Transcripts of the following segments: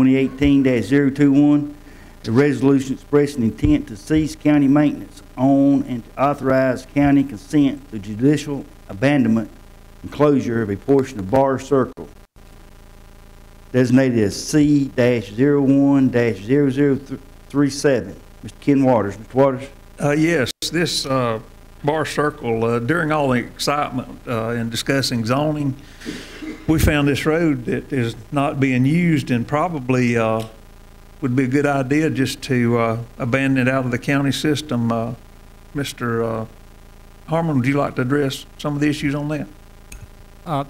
2018-021, a resolution expressing intent to cease county maintenance on and to authorize county consent to judicial abandonment and closure of a portion of Bar Circle, designated as C-01-0037. Mr. Ken Waters. Mr. Waters. Yes, this Bar Circle, during all the excitement in discussing zoning, we found this road that is not being used, and probably would be a good idea just to abandon it out of the county system. Mr. Harmon, would you like to address some of the issues on that?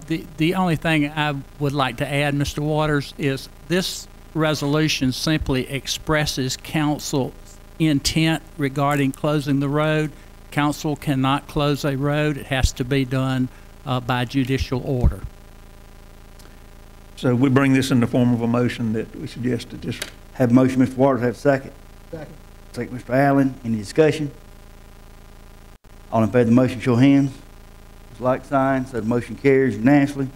The only thing I would like to add, Mr. Waters, is this resolution simply expresses council's intent regarding closing the road. Council cannot close a road. It has to be done by judicial order. So we bring this in the form of a motion that we suggested. Just have a motion, Mr. Waters. Have a second. Second. Second, Mr. Allen. Any discussion? All in favor of the motion, show hands. Like sign, so the motion carries unanimously.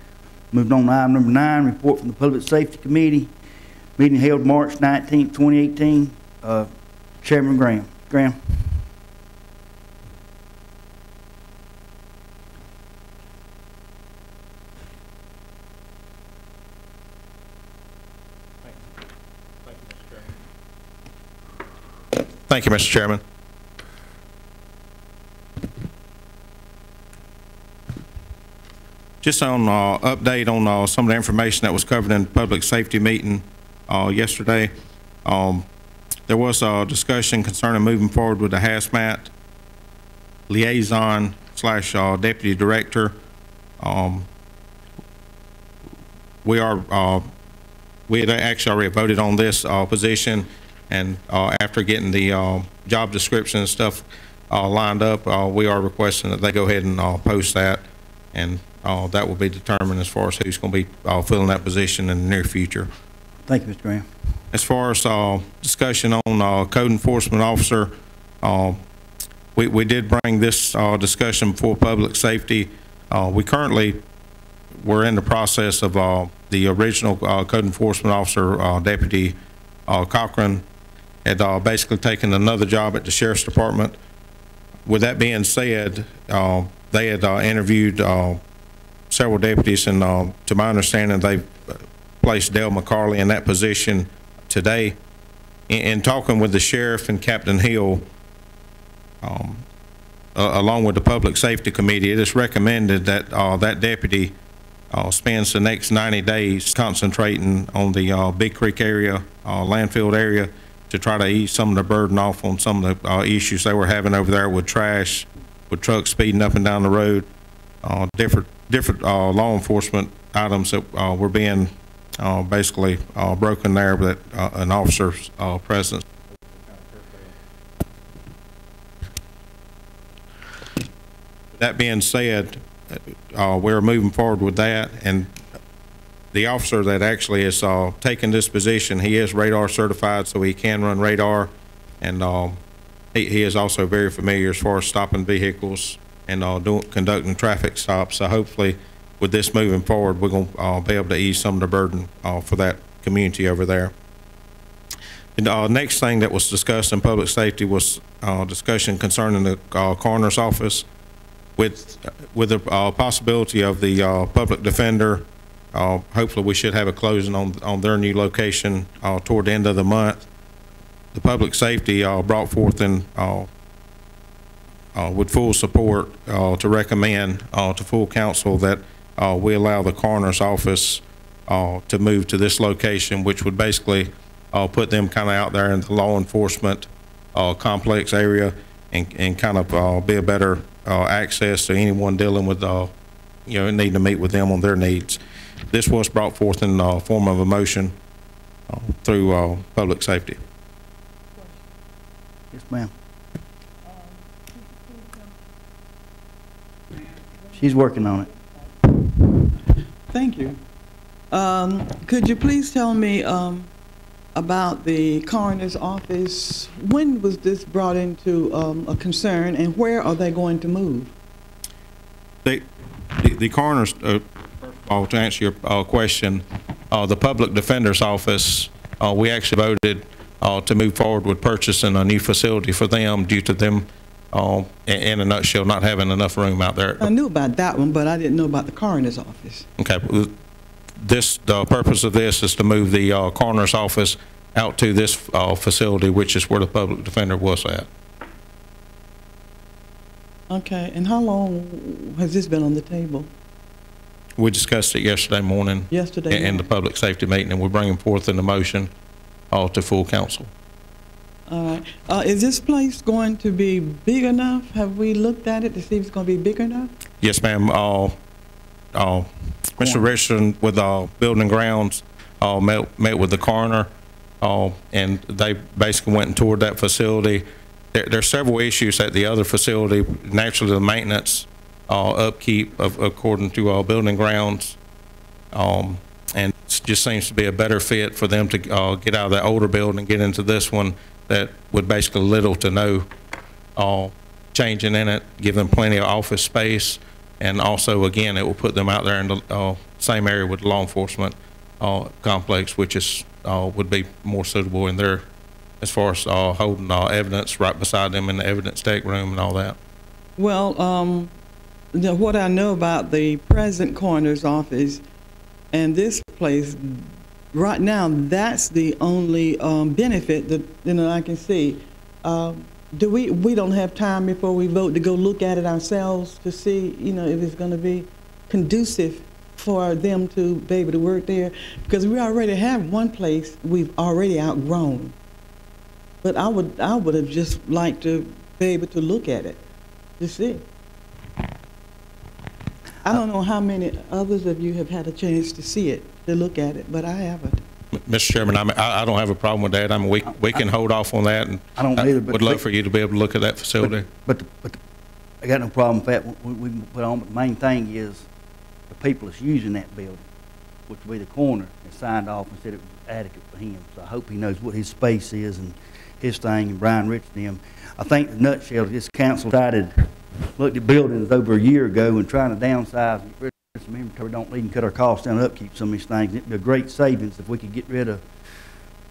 Moving on to item number 9, report from the Public Safety Committee. Meeting held March 19, 2018. Chairman Graham. Graham. Thank you, Mr. Chairman. Just on update on some of the information that was covered in the public safety meeting yesterday. There was a discussion concerning moving forward with the hazmat liaison / deputy director. We had actually already voted on this position, and after getting the job description and stuff lined up, we are requesting that they go ahead and post that, and that will be determined as far as who's going to be filling that position in the near future. Thank you, Mr. Graham. As far as discussion on code enforcement officer, we did bring this discussion before public safety. We currently we're in the process of the original code enforcement officer, Deputy Cochran, had basically taken another job at the Sheriff's Department. With that being said, they had interviewed several deputies, and to my understanding, they placed Dale McCarley in that position today. In talking with the sheriff and Captain Hill, along with the Public Safety Committee, it is recommended that that deputy spends the next 90 days concentrating on the Big Creek area, landfill area, to try to ease some of the burden off on some of the issues they were having over there with trash, with trucks speeding up and down the road, different law enforcement items that were being basically broken there, but an officer's presence. That being said, we're moving forward with that, and the officer that actually is taking this position, he is radar certified, so he can run radar, and he is also very familiar as far as stopping vehicles and conducting traffic stops. So hopefully with this moving forward, we're going to be able to ease some of the burden for that community over there. And next thing that was discussed in public safety was discussion concerning the coroner's office. With the possibility of the public defender, hopefully we should have a closing on their new location toward the end of the month. The public safety brought forth in with full support to recommend to full council that we allow the coroner's office to move to this location, which would basically put them kind of out there in the law enforcement complex area, and kind of be a better access to anyone dealing with needing to meet with them on their needs. This was brought forth in the form of a motion through public safety. Yes, ma'am. She's working on it. Thank you. Could you please tell me about the coroner's office? When was this brought into a concern, and where are they going to move? The coroner's, to answer your question, the public defender's office we actually voted to move forward with purchasing a new facility for them due to them, in a nutshell, not having enough room out there. I knew about that one, but I didn't know about the coroner's office. Okay. The purpose of this is to move the coroner's office out to this facility, which is where the public defender was at. Okay, and how long has this been on the table? We discussed it yesterday morning. Yesterday in the morning. public safety meeting, and we're bringing forth in the motion to full council. All right. Is this place going to be big enough? Have we looked at it to see if it's going to be big enough? Yes, ma'am. Mr. Richardson with Building and Grounds met with the coroner, and they basically went and toured that facility. There's several issues at the other facility. Naturally, the maintenance, upkeep, according to Building and Grounds, and it just seems to be a better fit for them to get out of that older building and get into this one that would basically little to no changing in it, give them plenty of office space, and also, again, it will put them out there in the same area with the law enforcement complex, which is would be more suitable in their, as far as holding evidence right beside them in the evidence tech room and all that. Well, what I know about the present coroner's office and this place, right now, that's the only benefit that I can see. We don't have time before we vote to go look at it ourselves to see, if it's going to be conducive for them to be able to work there, because we already have one place we've already outgrown. But I would have just liked to be able to look at it to see. I don't know how many others of you have had a chance to see it, to look at it, but I haven't. Mr. Chairman, I don't have a problem with that. I mean, we can hold off on that, and I don't either, but would love for you to be able to look at that facility. But I got no problem with that. We can put on, but the main thing is the people that's using that building, which would be the coroner, has signed off and said it was adequate for him. So I hope he knows what his space is and his thing, and Brian Rich and them. I think in a nutshell, this council looked at buildings over a year ago and trying to downsize and get rid of some inventory, don't even cut our costs down, upkeep some of these things. It'd be a great savings if we could get rid of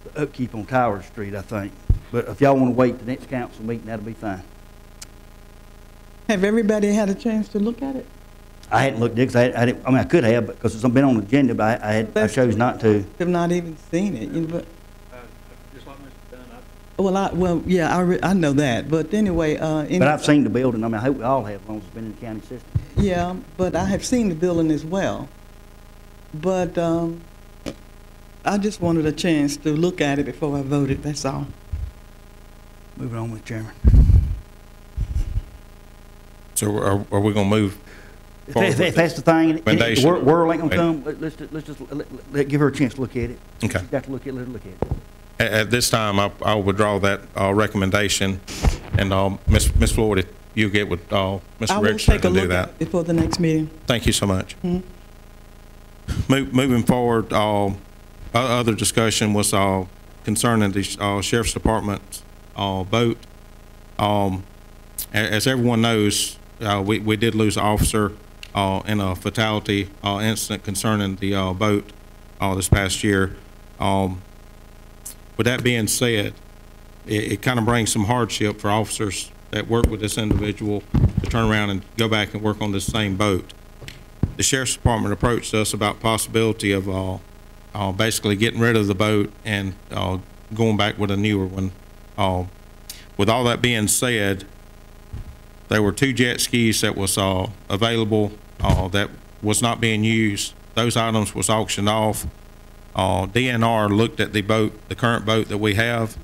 the upkeep on Tower Street, I think. But if y'all want to wait the next council meeting, that'll be fine. Have everybody had a chance to look at it? I hadn't looked at it because I could have, because it's been on the agenda, but I chose not to. Have not even seen it. But Just like Mr. well, Dunn, yeah, I know that. But anyway, But I've seen the building. I mean, I hope we all have, as long as it's been in the county system. yeah, but I have seen the building as well. But I just wanted a chance to look at it before I voted. That's all. Moving on, Mr. Chairman. So are we going to move forward? If that's the thing, and Recommendation. the world ain't gonna come, let's just give her a chance to look at it. Okay. She's got to let her look at it. At this time, I'll withdraw that recommendation, and Ms. Floyd, if you get with I Mr. will Richardson take a to do look that. at it before the next meeting. Thank you so much. Mhm. Moving forward, other discussion was concerning the Sheriff's Department's boat. As everyone knows, we did lose an officer in a fatality incident concerning the boat this past year. With that being said, it kind of brings some hardship for officers that work with this individual to turn around and go back and work on this same boat. The Sheriff's Department approached us about possibility of basically getting rid of the boat and going back with a newer one. With all that being said, there were 2 jet skis that was available that was not being used. Those items was auctioned off. DNR looked at the boat, the current boat that we have,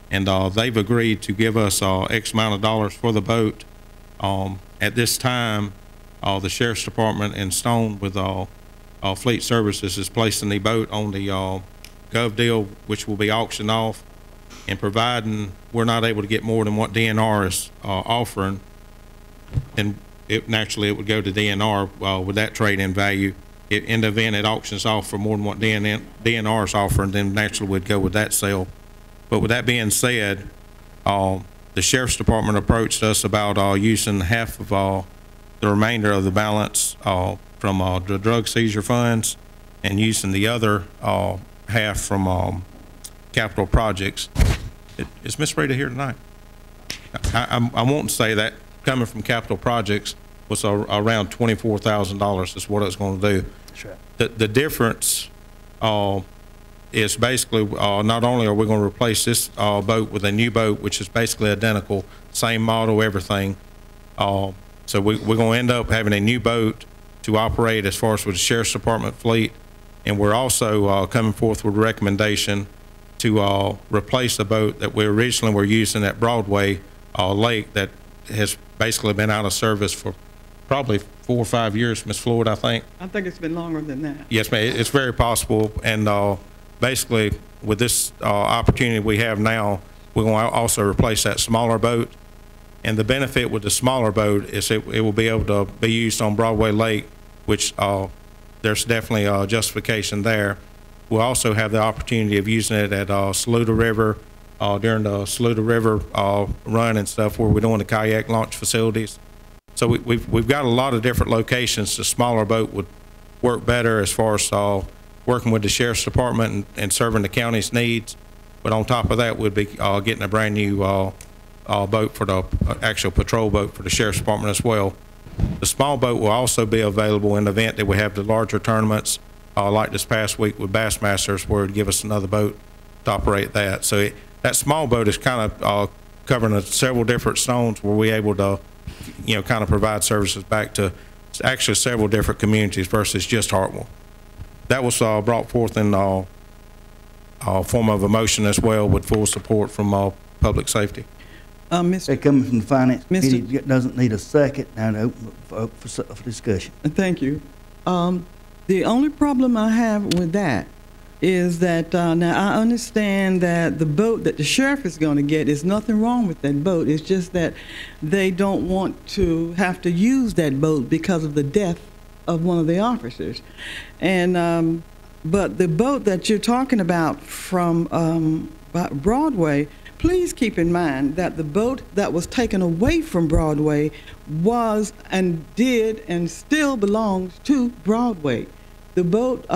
and they've agreed to give us X amount of dollars for the boat. At this time, the Sheriff's Department in Stone with Fleet Services is placing the boat on the gov deal, which will be auctioned off, and providing we're not able to get more than what DNR is offering, and naturally it would go to DNR with that trade-in value. In the event it auctions off for more than what DNR is offering, then naturally we'd go with that sale. But with that being said, the Sheriff's Department approached us about using half of the remainder of the balance from the drug seizure funds, and using the other half from capital projects. Is Miss Rita here tonight? I won't say that coming from capital projects was around $24,000 is what it's going to do. That's right. The difference is basically not only are we going to replace this boat with a new boat, which is basically identical, same model, everything. So we're going to end up having a new boat to operate as far as with the Sheriff's Department fleet. And we're also coming forth with a recommendation to replace the boat that we originally were using at Broadway Lake that has basically been out of service for probably 4 or 5 years, Ms. Floyd, I think. I think it's been longer than that. Yes, ma'am. It's very possible. And basically, with this opportunity we have now, we're going to also replace that smaller boat. And the benefit with the smaller boat is it will be able to be used on Broadway Lake, which there's definitely a justification there. We'll also have the opportunity of using it at Saluda River, during the Saluda River run and stuff where we're doing the kayak launch facilities. So we've got a lot of different locations. The smaller boat would work better as far as working with the Sheriff's Department and serving the county's needs. But on top of that, we'd be getting a brand new boat for the actual patrol boat for the Sheriff's Department as well. The small boat will also be available in the event that we have the larger tournaments, like this past week with Bassmasters, where it'd give us another boat to operate that. So that small boat is kind of covering several different zones where we're able to, kind of provide services back to actually several different communities versus just Hartwell. That was brought forth in form of a motion as well with full support from public safety. It coming from the Finance Committee, doesn't need a second. Now to open for discussion. Thank you. The only problem I have with that is that now I understand that the boat that the sheriff is going to get is nothing wrong with that boat. It's just that they don't want to have to use that boat because of the death of one of the officers. And but the boat that you're talking about from Broadway, please keep in mind that the boat that was taken away from Broadway was and did and still belongs to Broadway. The boat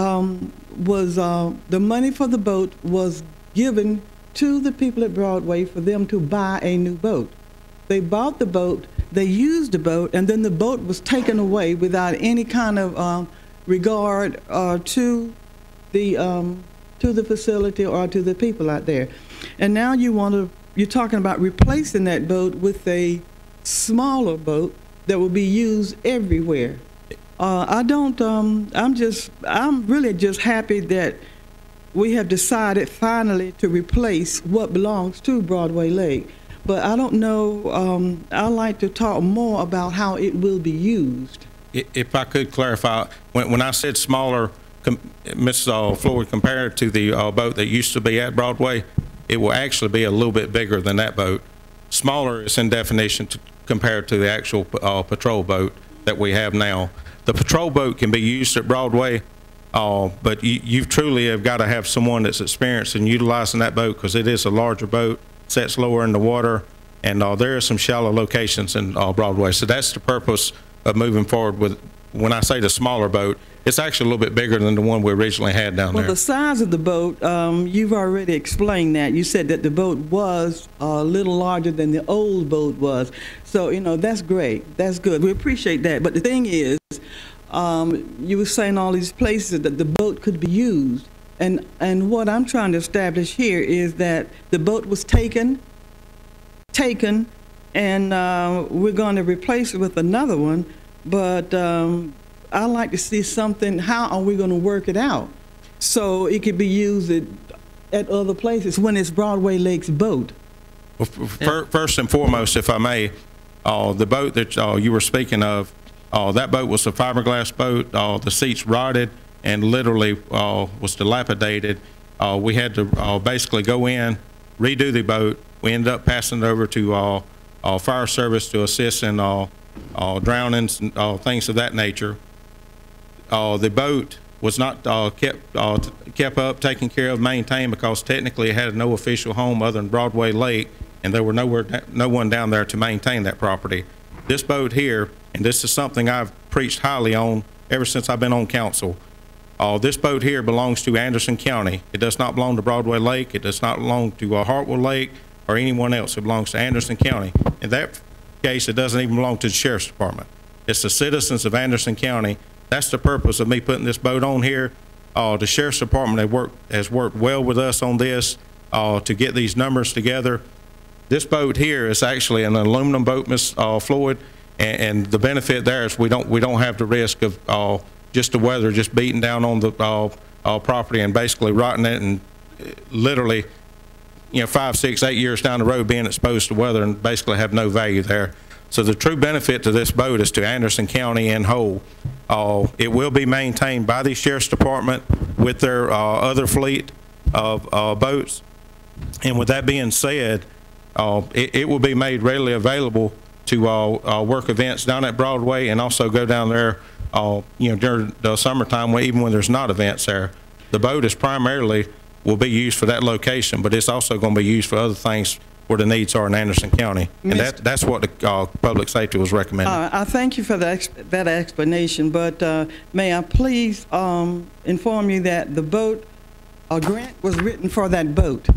the money for the boat was given to the people at Broadway for them to buy a new boat. They bought the boat, they used the boat, and then the boat was taken away without any kind of regard to the facility or to the people out there. And now you're talking about replacing that boat with a smaller boat that will be used everywhere. I'm really just happy that we have decided finally to replace what belongs to Broadway Lake. But I don't know, I'd like to talk more about how it will be used. If I could clarify, when I said smaller, Ms. Floyd, compared to the boat that used to be at Broadway, it will actually be a little bit bigger than that boat. Smaller is in definition compared to the actual patrol boat that we have now. The patrol boat can be used at Broadway, but you truly have got to have someone that's experienced in utilizing that boat because it is a larger boat, sets lower in the water, and there are some shallow locations in Broadway. So that's the purpose of moving forward with, when I say the smaller boat, it's actually a little bit bigger than the one we originally had down there. Well, the size of the boat, you've already explained that. You said that the boat was a little larger than the old boat was. So, that's great. That's good. We appreciate that. But the thing is, you were saying all these places that the boat could be used. And what I'm trying to establish here is that the boat was taken, and we're going to replace it with another one. But I'd like to see something, how are we going to work it out so it could be used at other places when it's Broadway Lake's boat? Well, first and foremost, if I may, the boat that you were speaking of, that boat was a fiberglass boat. The seats rotted and literally was dilapidated. We had to basically go in, redo the boat. We ended up passing it over to fire service to assist in drownings and things of that nature. The boat was not kept up, taken care of, maintained because technically it had no official home other than Broadway Lake, and there were no one down there to maintain that property. This boat here, and this is something I've preached highly on ever since I've been on council, This boat here belongs to Anderson County. It does not belong to Broadway Lake. It does not belong to Hartwell Lake or anyone else. It belongs to Anderson County. In that case, it doesn't even belong to the Sheriff's Department. It's the citizens of Anderson County. That's the purpose of me putting this boat on here. The Sheriff's Department has worked well with us on this to get these numbers together. This boat here is actually an aluminum boat, Ms. Floyd, and the benefit there is we don't have the risk of just the weather just beating down on the property and basically rotting it, and literally, 5, 6, 8 years down the road being exposed to weather and basically have no value there. So the true benefit to this boat is to Anderson County in whole. It will be maintained by the Sheriff's Department with their other fleet of boats. And with that being said, it will be made readily available to work events down at Broadway, and also go down there, during the summertime, even when there's not events there. The boat is primarily will be used for that location, but it's also going to be used for other things where the needs are in Anderson County. And that's what the public safety was recommending. I thank you for that explanation, but may I please inform you that the boat, a grant was written for that boat.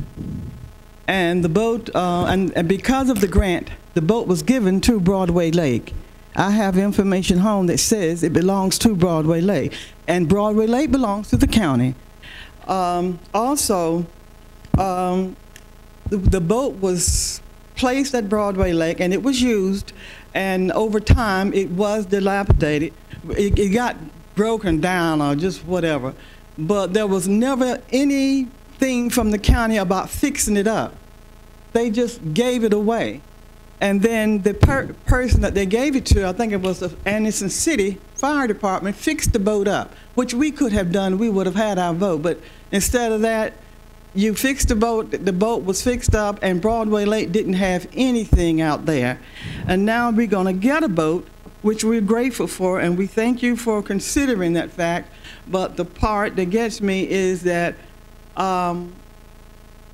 And the boat, and because of the grant, the boat was given to Broadway Lake. I have information home that says it belongs to Broadway Lake, and Broadway Lake belongs to the county. Also, the boat was placed at Broadway Lake, and it was used, and over time it was dilapidated. It got broken down or just whatever, but there was never anything from the county about fixing it up. They just gave it away. And then the person that they gave it to, I think it was the Anderson City Fire Department, fixed the boat up, which we could have done. We would have had our vote. But instead of that, you fixed the boat was fixed up, and Broadway Lake didn't have anything out there. And now we're going to get a boat, which we're grateful for, and we thank you for considering that fact. But the part that gets me is that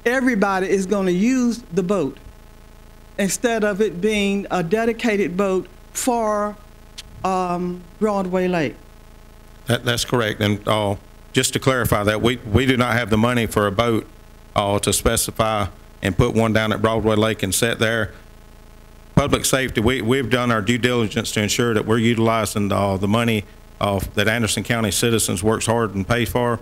everybody is going to use the boat, instead of it being a dedicated boat for Broadway Lake. That's correct. And just to clarify that, we do not have the money for a boat to specify and put one down at Broadway Lake and set there. Public safety, we've done our due diligence to ensure that we're utilizing the money that Anderson County citizens works hard and pays for,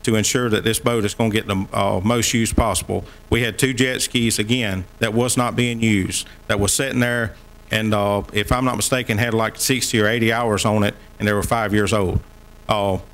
to ensure that this boat is going to get the most use possible. We had 2 jet skis, again, that was not being used, that was sitting there, and if I'm not mistaken, had like 60 or 80 hours on it, and they were 5 years old.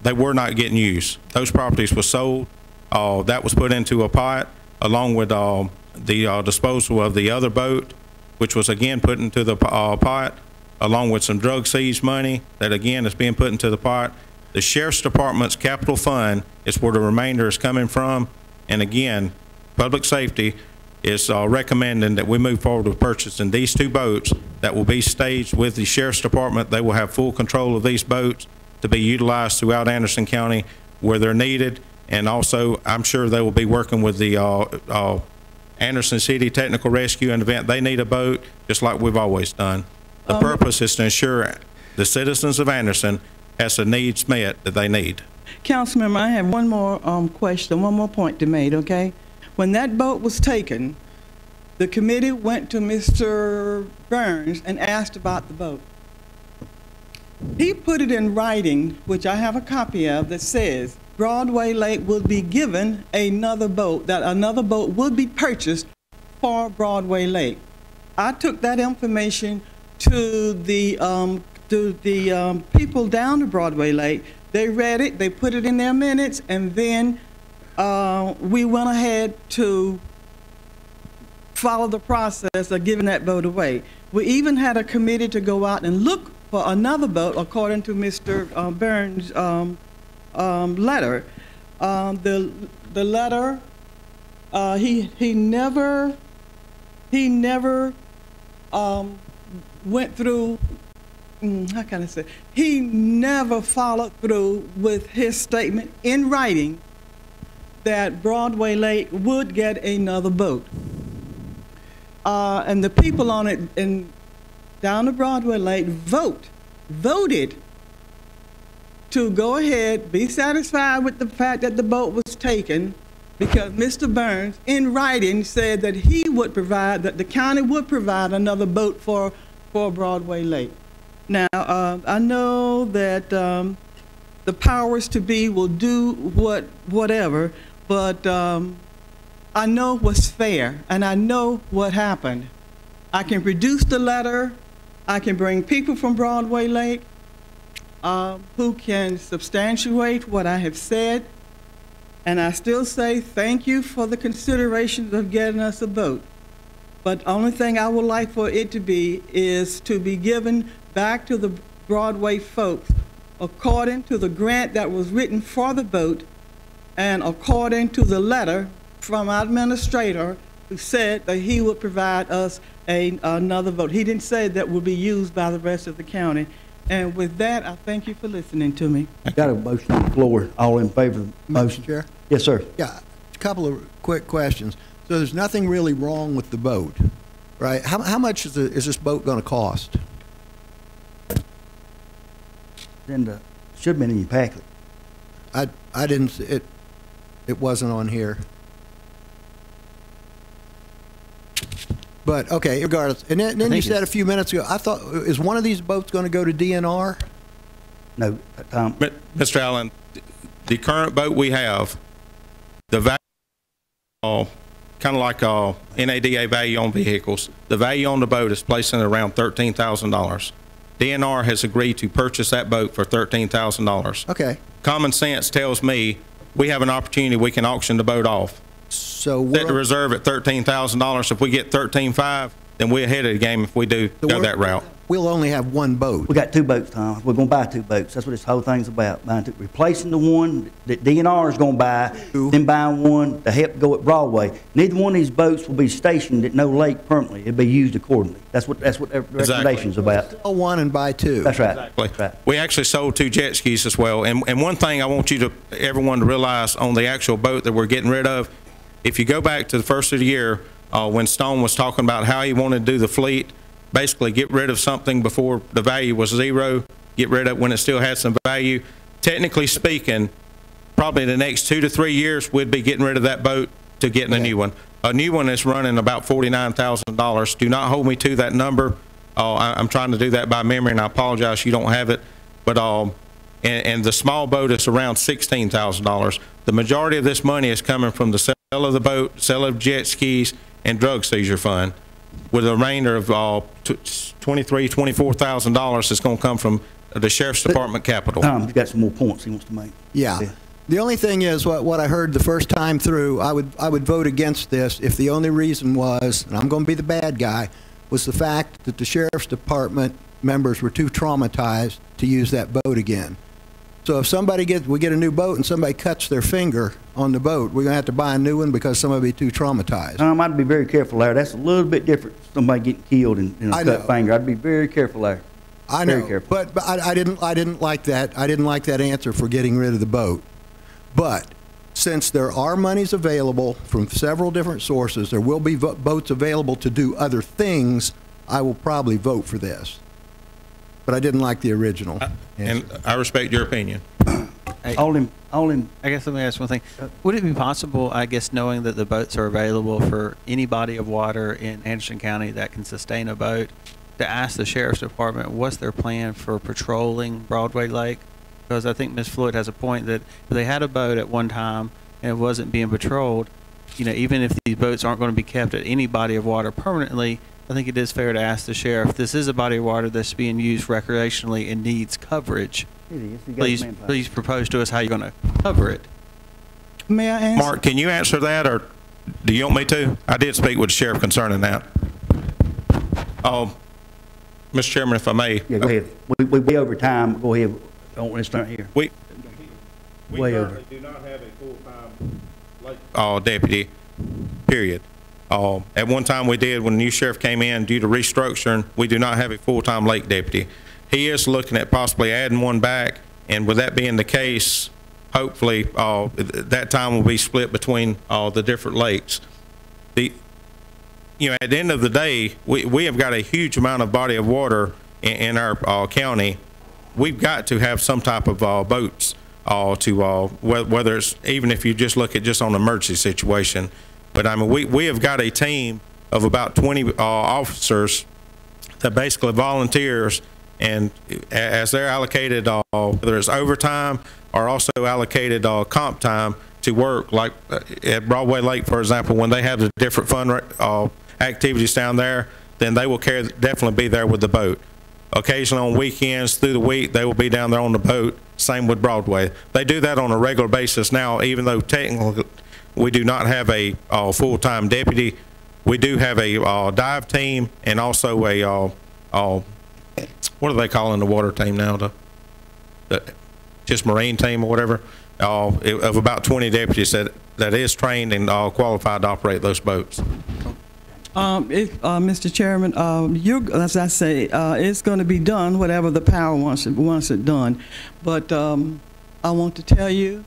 They were not getting used. Those properties were sold. That was put into a pot, along with the disposal of the other boat, which was again put into the pot, along with some drug seized money that again is being put into the pot. The Sheriff's Department's capital fund is where the remainder is coming from. And again, public safety is recommending that we move forward with purchasing these 2 boats that will be staged with the Sheriff's Department. They will have full control of these boats to be utilized throughout Anderson County where they're needed. And also, I'm sure they will be working with the Anderson City Technical Rescue and Event. They need a boat, just like we've always done. The purpose is to ensure the citizens of Anderson has the needs met that they need. Councilmember, I have one more question, one more point to make, okay? When that boat was taken, the committee went to Mr. Burns and asked about the boat. He put it in writing, which I have a copy of, that says Broadway Lake will be given another boat, that another boat will be purchased for Broadway Lake. I took that information to the people down to Broadway Lake. They read it, they put it in their minutes, and then we went ahead to follow the process of giving that boat away. We even had a committee to go out and look for another boat, according to Mr. Burns' letter. The letter, he never went through. How can I say? He never followed through with his statement in writing that Broadway Lake would get another boat. And the people on it down to Broadway Lake voted to go ahead, be satisfied with the fact that the boat was taken, because Mr. Burns, in writing, said that he would provide, that the county would provide another boat for Broadway Lake. Now, I know that the powers to be will do whatever, but I know what's fair, and I know what happened. I can produce the letter. I can bring people from Broadway Lake who can substantiate what I have said. And I still say thank you for the consideration of getting us a boat. But the only thing I would like for it to be is to be given back to the Broadway folks according to the grant that was written for the boat and according to the letter from our administrator who said that he would provide us another boat. He didn't say that would be used by the rest of the county. And with that, I thank you for listening to me. I got a motion on the floor. All in favor of the motion? Mr. Chair? Yes, sir. Yeah, a couple of quick questions. So there's nothing really wrong with the boat, right? How much is this boat going to cost? Then should have been in your packet. I didn't, it wasn't on here. But, okay, regardless. And then you said a few minutes ago, I thought, is one of these boats going to go to DNR? No, Tom. Mr. Allen, the current boat we have, the value, kind of like NADA value on vehicles, the value on the boat is placing at around $13,000. DNR has agreed to purchase that boat for $13,000. Okay. Common sense tells me we have an opportunity, we can auction the boat off. So Set the reserve at $13,000. If we get $13,500, then we're ahead of the game if we do go that route. We'll only have one boat. We got two boats, Tom. We're going to buy two boats. That's what this whole thing's about. Replacing the one that DNR is going to buy, then buying one to help go at Broadway. Neither one of these boats will be stationed at no lake permanently. It'll be used accordingly. That's what the recommendation's about. Sell one and buy two. That's right. Exactly. That's right. We actually sold 2 jet skis as well. And one thing I want everyone to realize on the actual boat that we're getting rid of, if you go back to the first of the year, when Stone was talking about how he wanted to do the fleet, basically get rid of something before the value was zero, get rid of it when it still had some value. Technically speaking, probably the next 2 to 3 years, we'd be getting rid of that boat to getting a new one. A new one is running about $49,000. Do not hold me to that number. I'm trying to do that by memory, and I apologize you don't have it. But and the small boat is around $16,000. The majority of this money is coming from the sale of the boat, sale of jet skis, and drug seizure fund, with a remainder of $23,000, $24,000 that's going to come from the Sheriff's Department capital. Tom, he's got some more points he wants to make. Yeah. The only thing is what I heard the first time through, I would vote against this if the only reason was, and I'm going to be the bad guy, was the fact that the Sheriff's Department members were too traumatized to use that boat again. So if we get a new boat and somebody cuts their finger on the boat, we're going to have to buy a new one because somebody be too traumatized. I'd be very careful there. That's a little bit different from somebody getting killed in a cut finger. I'd be very careful there. I know, but I didn't like that. I didn't like that answer for getting rid of the boat. But since there are monies available from several different sources, there will be boats available to do other things. I will probably vote for this. But I didn't like the original. And I respect your opinion. All in. I guess let me ask one thing. Would it be possible, I guess, knowing that the boats are available for any body of water in Anderson County that can sustain a boat, to ask the Sheriff's Department what's their plan for patrolling Broadway Lake? Because I think Ms. Floyd has a point that if they had a boat at one time and it wasn't being patrolled, even if these boats aren't going to be kept at any body of water permanently, I think it is fair to ask the sheriff, this is a body of water that's being used recreationally and needs coverage. Please propose to us how you're going to cover it. May I answer? Mark, can you answer that, or do you want me to? I did speak with the sheriff concerning that. Mr. Chairman, if I may. Yeah, go ahead. We way over time. Go ahead. Don't want to start here. We way over. do not have a full-time deputy, period. At one time we did when the new sheriff came in. Due to restructuring, we do not have a full-time lake deputy. He is looking at possibly adding one back, and with that being the case, hopefully that time will be split between the different lakes. At the end of the day, we have got a huge amount of body of water in our county, we've got to have some type of boats to whether it's, even if you just look at just on an emergency situation. But I mean, we have got a team of about 20 officers that basically volunteers, and as they're allocated, whether it's overtime or also allocated comp time to work, like at Broadway Lake, for example, when they have the different fun activities down there, then they will definitely be there with the boat. Occasionally on weekends through the week, they will be down there on the boat. Same with Broadway. They do that on a regular basis now, even though technically we do not have a full-time deputy. We do have a dive team and also a what are they calling the water team now? Just marine team or whatever. Of about 20 deputies that is trained and qualified to operate those boats. Mr. Chairman, as I say, it's going to be done whatever the power wants it done. But I want to tell you,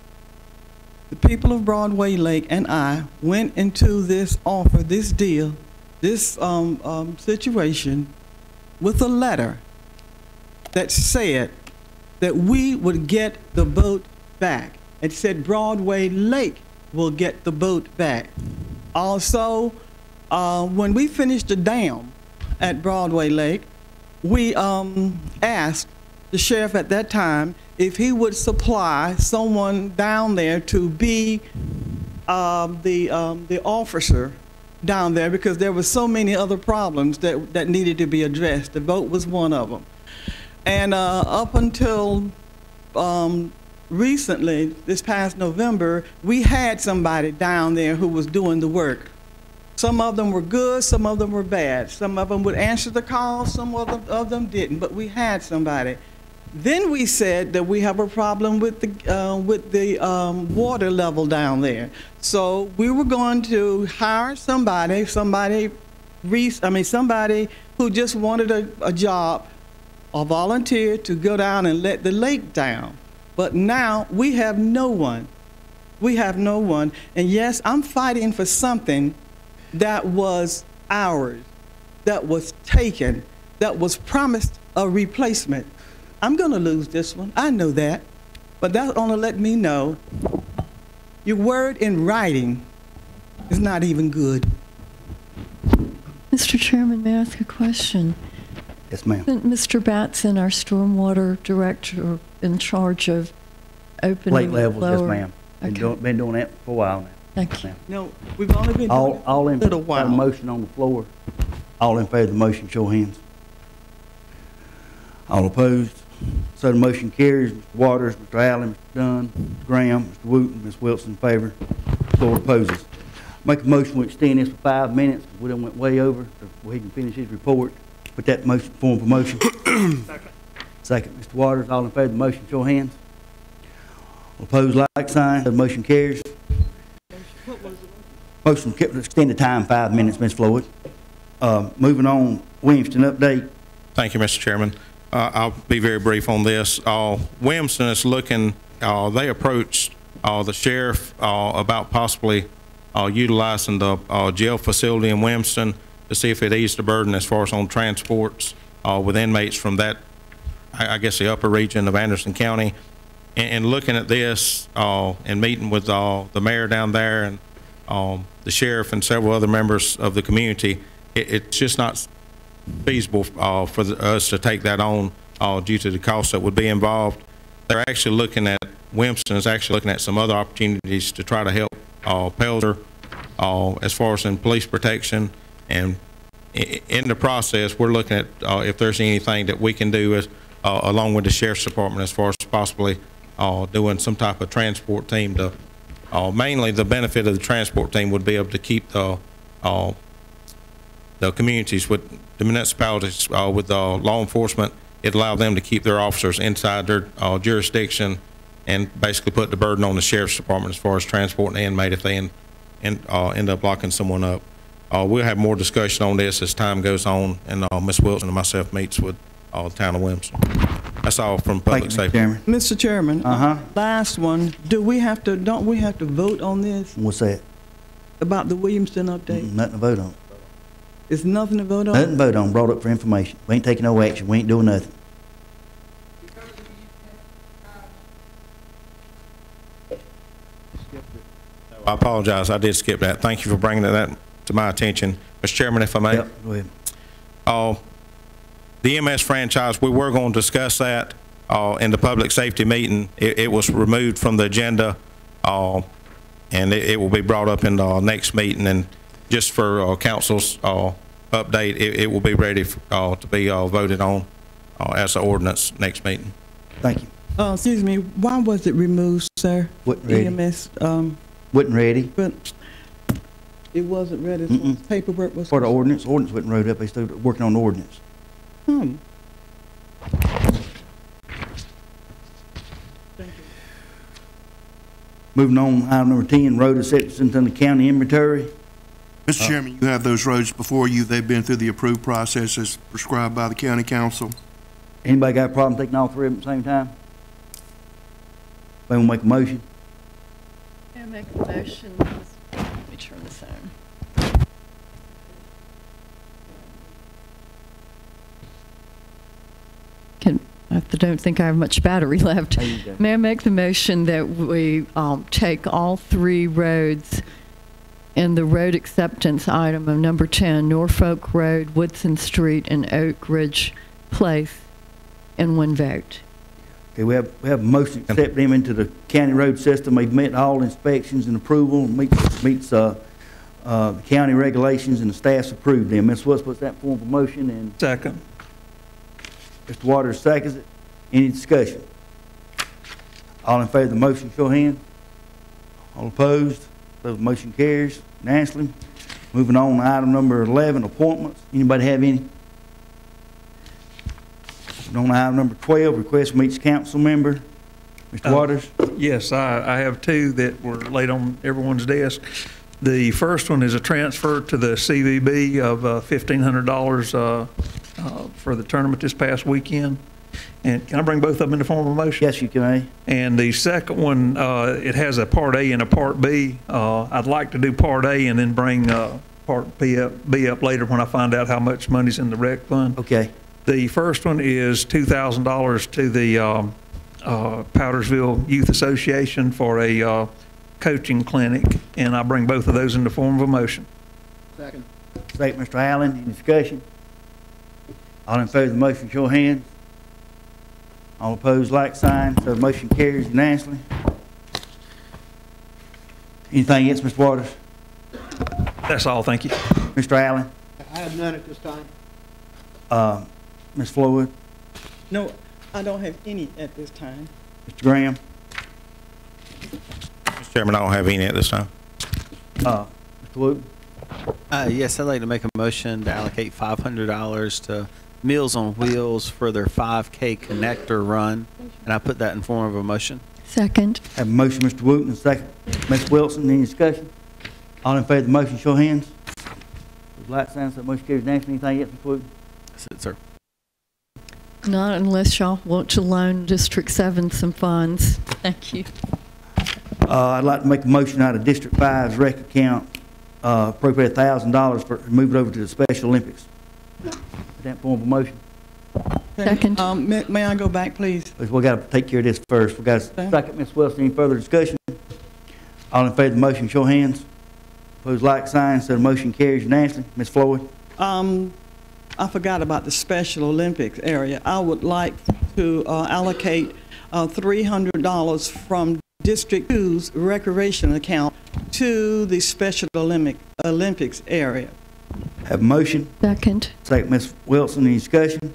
the people of Broadway Lake and I went into this offer, this deal, this situation with a letter that said that we would get the boat back. It said Broadway Lake will get the boat back. Also, when we finished the dam at Broadway Lake, we asked the sheriff at that time if he would supply someone down there to be the officer down there, because there were so many other problems that needed to be addressed. The boat was one of them. And up until recently, this past November, we had somebody down there who was doing the work. Some of them were good, some of them were bad. Some of them would answer the call, some of them didn't, but we had somebody. Then we said that we have a problem with the water level down there. So we were going to hire somebody who just wanted a job, a volunteer to go down and let the lake down. But now we have no one. We have no one. And yes, I'm fighting for something that was ours, that was taken, that was promised a replacement. I'm going to lose this one. I know that. But that only let me know your word in writing is not even good. Mr. Chairman, may I ask a question? Yes, ma'am. Mr. Batson, our stormwater director in charge of opening Lake levels, yes, lower. ma'am. Been doing that for a while now. Thank you. No, we've only been doing it for a little while. Got a motion on the floor. All in favor of the motion, show of hands. All opposed? So the motion carries. Mr. Waters, Mr. Allen, Mr. Dunn, Mr. Graham, Mr. Wooten, Ms. Wilson in favor. Floor opposes. Make a motion to extend this for 5 minutes. We done went way over, so he can finish his report. Put that motion form for motion. Second. Second, Mr. Waters. All in favor of the motion, show of hands. All opposed, like sign. So the motion carries. Motion kept to extend the time 5 minutes, Ms. Floyd. Moving on, Williamston update. Thank you, Mr. Chairman. I'll be very brief on this. Williamston is looking, they approached the sheriff about possibly utilizing the jail facility in Williamston to see if it eased the burden as far as on transports with inmates from that, I guess, the upper region of Anderson County. And looking at this and meeting with the mayor down there and the sheriff and several other members of the community, it's just not feasible for us to take that on due to the costs that would be involved. They're actually looking at, Williamston is actually looking at some other opportunities to try to help Pelzer as far as in police protection. And in the process, we're looking at if there's anything that we can do as, along with the sheriff's department as far as possibly doing some type of transport team to, mainly the benefit of the transport team would be able to keep the communities with the municipalities with law enforcement. It allowed them to keep their officers inside their jurisdiction and basically put the burden on the sheriff's department as far as transporting the inmate if they end up locking someone up. We'll have more discussion on this as time goes on, and Ms. Wilson and myself meets with the town of Williamston. That's all from public safety. Mr. Chairman. Last one. Don't we have to vote on this? What's that? About the Williamston update? Nothing to vote on. It's nothing to vote on? Nothing to vote on. Brought up for information. We ain't taking no action. We ain't doing nothing. I apologize. I did skip that. Thank you for bringing that to my attention. Mr. Chairman, if I may. Yep, go ahead. The EMS franchise, we were going to discuss that in the public safety meeting. It was removed from the agenda, and it will be brought up in the next meeting. And just for council's update, it will be ready to be voted on as an ordinance next meeting. Thank you. Excuse me, why was it removed, sir? Wasn't ready. EMS, Wasn't ready. but it wasn't ready, so paperwork was. For the ordinance wasn't wrote up. They still working on the ordinance. Thank you. Moving on, item number 10, road acceptance in the county inventory. Mr. Chairman, you have those roads before you. They've been through the approved process as prescribed by the county council. Anybody got a problem taking all three of them at the same time? They want to make a motion? I make the motion. Let me turn this on. I don't think I have much battery left. There you go. May I make the motion that we take all three roads in the road acceptance item of number 10, Norfolk Road, Woodson Street, and Oak Ridge Place, in one vote. Okay, we have a motion to accept them into the county road system. They've met all inspections and approval, meets the county regulations, and the staff's approved them. Ms. Wilson puts that form of a motion, and Second. Mr. Waters seconds it. Any discussion? All in favor of the motion, show of hands. All opposed? So the motion carries unanimously. Moving on to item number 11, appointments. Anybody have any? Moving on to item number 12, request from each council member. Mr. Waters? Yes, I have two that were laid on everyone's desk. The first one is a transfer to the CVB of $1,500 for the tournament this past weekend. And can I bring both of them in the form of a motion? Yes, you can. And the second one, it has a Part A and a Part B. I'd like to do Part A and then bring Part B up later when I find out how much money's in the rec fund. Okay. The first one is $2,000 to the Powdersville Youth Association for a coaching clinic, and I bring both of those in the form of a motion. Second, Mr. Allen. Any discussion? All in favor of the motion, show of hands. All opposed, like sign. So the motion carries unanimously. Anything else, Mr. Waters? That's all, thank you. Mr. Allen? I have none at this time. Ms. Floyd? No, I don't have any at this time. Mr. Graham? Mr. Chairman, I don't have any at this time. Mr. Wooten? Yes, I'd like to make a motion to allocate $500 to Meals on Wheels for their 5K connector run, and I put that in form of a motion. Second. Have a motion, Mr. Wooten, and second, Ms. Wilson. Any discussion? All in favor of the motion, show of hands. Those light signs, that motion carries unanimously. Anything else, Mr. Wooten? That's it, sir. Not unless y'all want to loan District 7 some funds. Thank you. I'd like to make a motion out of District 5's rec account, appropriate $1,000 for, move it over to the Special Olympics. That form of a motion. Second. May I go back, please? We got to take care of this first. We got a second, Ms. Wilson. Any further discussion? All in favor of the motion, show of hands. Opposed, like sign. So the motion carries unanimously. Ms. Floyd? I forgot about the Special Olympics area. I would like to allocate $300 from District 2's recreation account to the Special Olympics area. Have a motion. Second. Second, Ms. Wilson. Any discussion?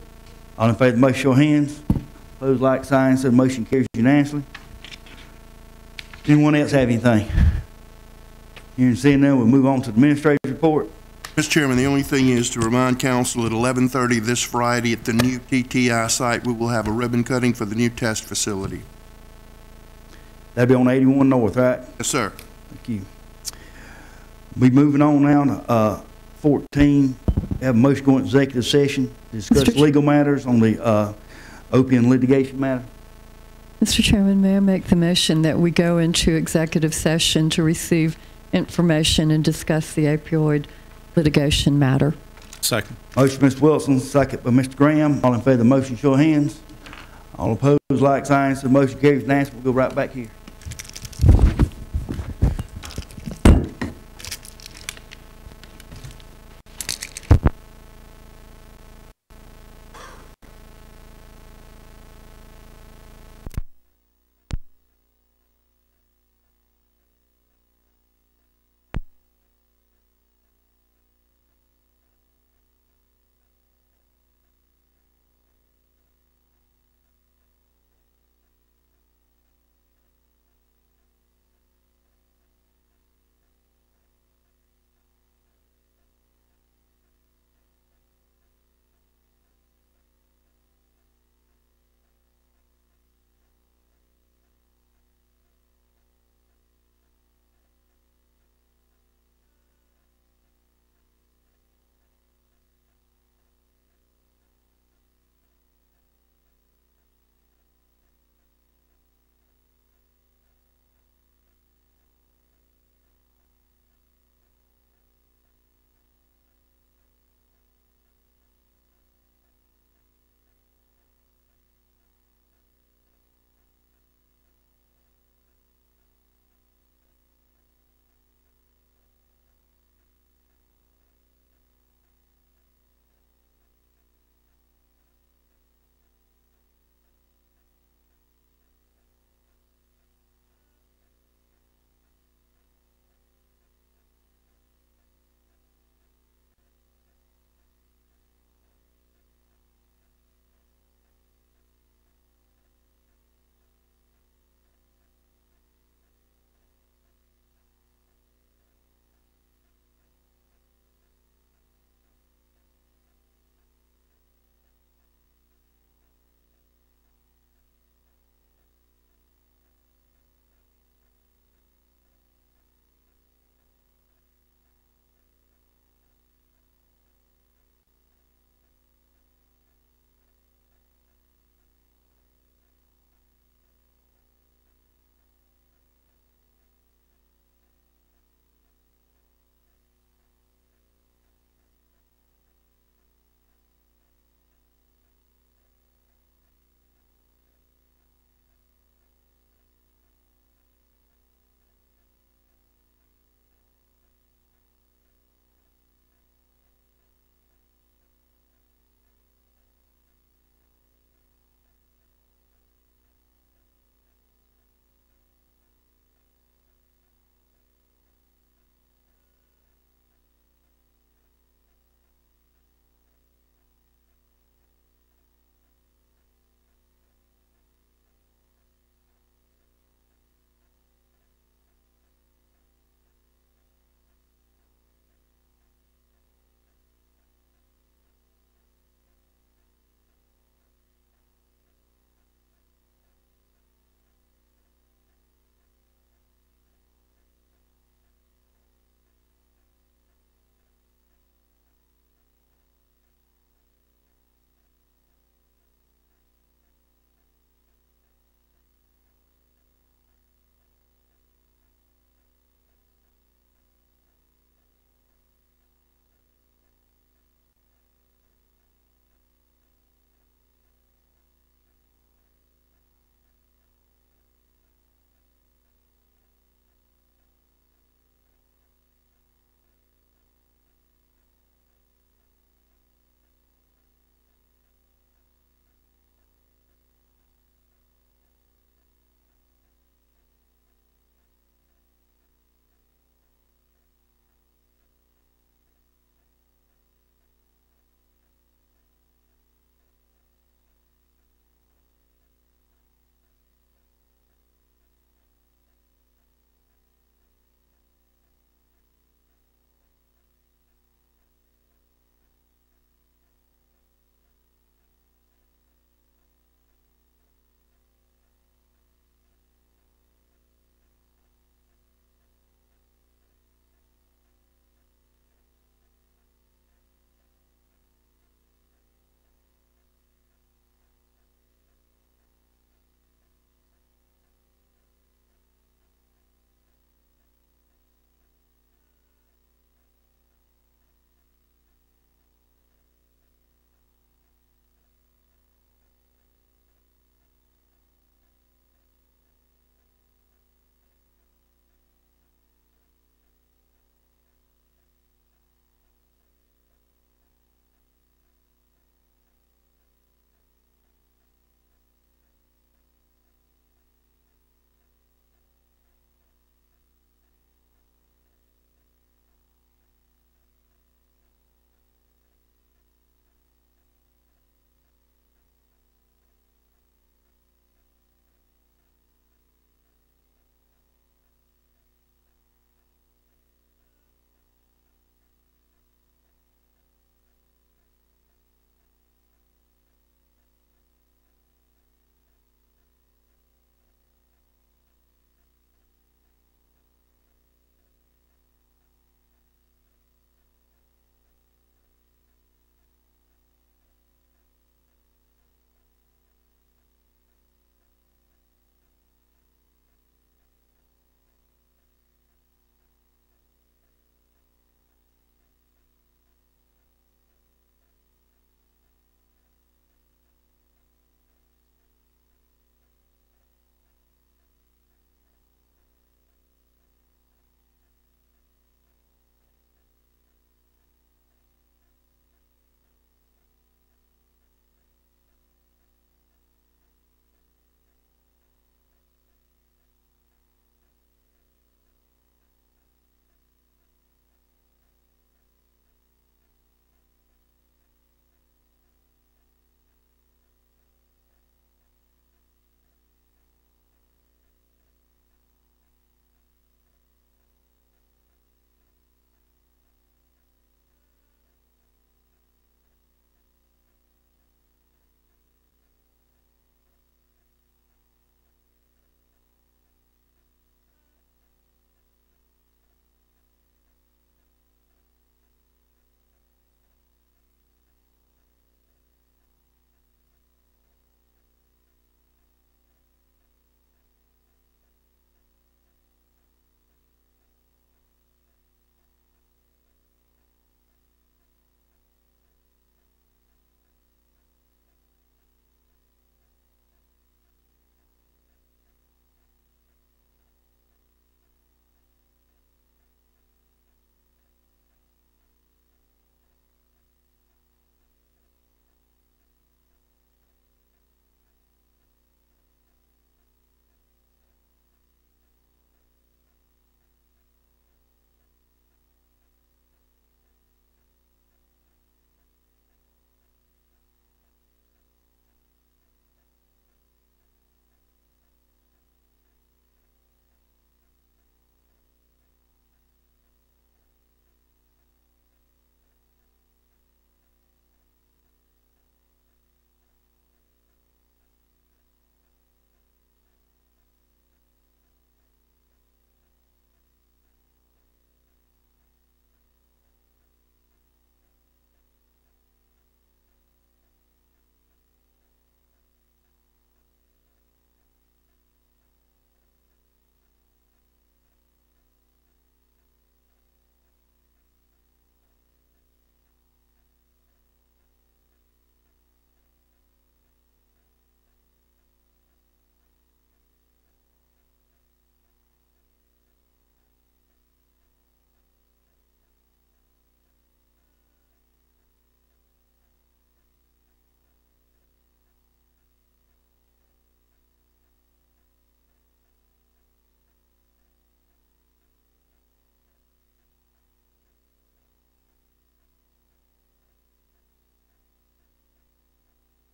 All in favor of the motion, show of hands. Opposed, like sign. So the motion carries unanimously. Anyone else have anything? Hearing seeing none, we'll move on to the administrator's report. Mr. Chairman, the only thing is to remind council at 11:30 this Friday at the new TTI site, we will have a ribbon cutting for the new test facility. That'll be on 81 North, right? Yes, sir. Thank you. Be moving on now to 14. Have a motion going to executive session to discuss legal matters on the opium litigation matter. Mr. Chairman, may I make the motion that we go into executive session to receive information and discuss the opioid litigation matter? Second. Motion, Mr. Wilson, second by Mr. Graham. All in favor of the motion, show of hands. All opposed, like signs. So the motion carries unanimously. We'll go right back here.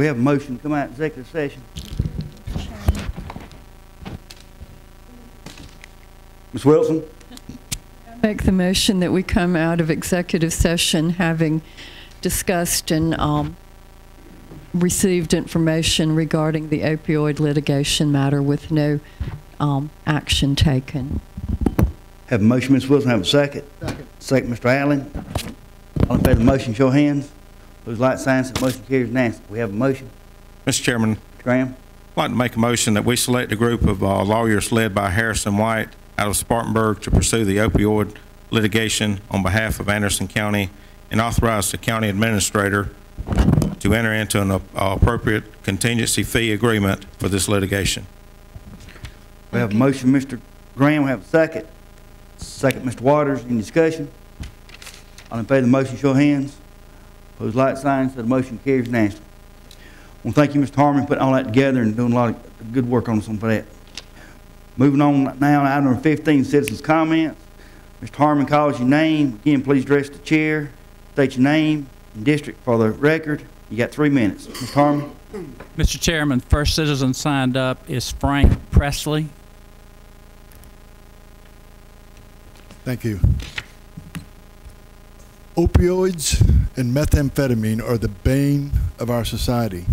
We have a motion to come out of executive session. Ms. Wilson? Make the motion that we come out of executive session having discussed and received information regarding the opioid litigation matter with no action taken. Have a motion, Ms. Wilson. Have a second. Second, Mr. Allen. All in favor of the motion, show of hands. Those like signs, the motion carries unanimously. We have a motion. Mr. Chairman, Mr. Graham? I'd like to make a motion that we select a group of lawyers led by Harrison White out of Spartanburg to pursue the opioid litigation on behalf of Anderson County and authorize the county administrator to enter into an appropriate contingency fee agreement for this litigation. We have a motion, Mr. Graham. We have a second. Second, Mr. Waters. Any discussion? All in favor of the motion, show of hands. Opposed, like signs. The motion carries unanimously. Well, thank you, Mr. Harmon, for putting all that together and doing a lot of good work on us on that. Moving on now to item number 15, citizens' comments. Mr. Harmon calls your name. Again, please address the chair. State your name and district for the record. You got 3 minutes. Mr. Harmon? Mr. Chairman, first citizen signed up is Frank Presley. Thank you. Opioids and methamphetamine are the bane of our society.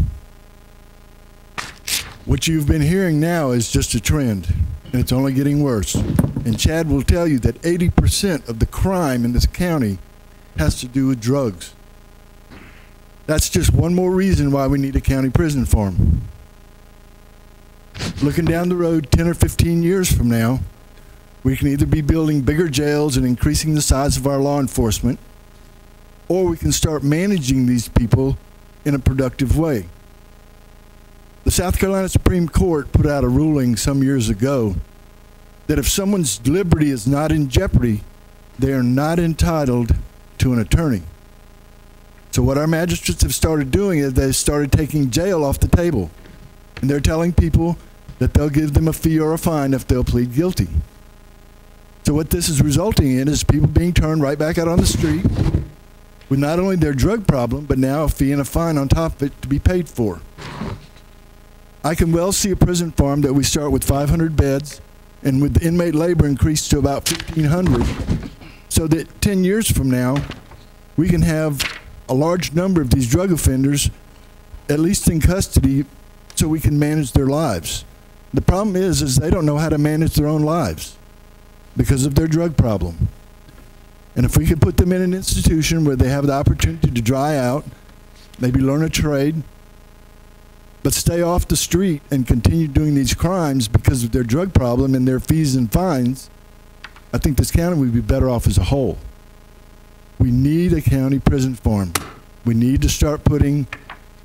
What you've been hearing now is just a trend, and it's only getting worse. And Chad will tell you that 80% of the crime in this county has to do with drugs. That's just one more reason why we need a county prison farm. Looking down the road 10 or 15 years from now, we can either be building bigger jails and increasing the size of our law enforcement, or we can start managing these people in a productive way. The South Carolina Supreme Court put out a ruling some years ago that if someone's liberty is not in jeopardy, they are not entitled to an attorney. So what our magistrates have started doing is they've started taking jail off the table. And they're telling people that they'll give them a fee or a fine if they'll plead guilty. So what this is resulting in is people being turned right back out on the street with not only their drug problem, but now a fee and a fine on top of it to be paid for. I can well see a prison farm that we start with 500 beds and with inmate labor increase to about 1,500, so that 10 years from now, we can have a large number of these drug offenders at least in custody so we can manage their lives. The problem is they don't know how to manage their own lives because of their drug problem. And if we could put them in an institution where they have the opportunity to dry out, maybe learn a trade, but stay off the street and continue doing these crimes because of their drug problem and their fees and fines, I think this county would be better off as a whole. We need a county prison farm. We need to start putting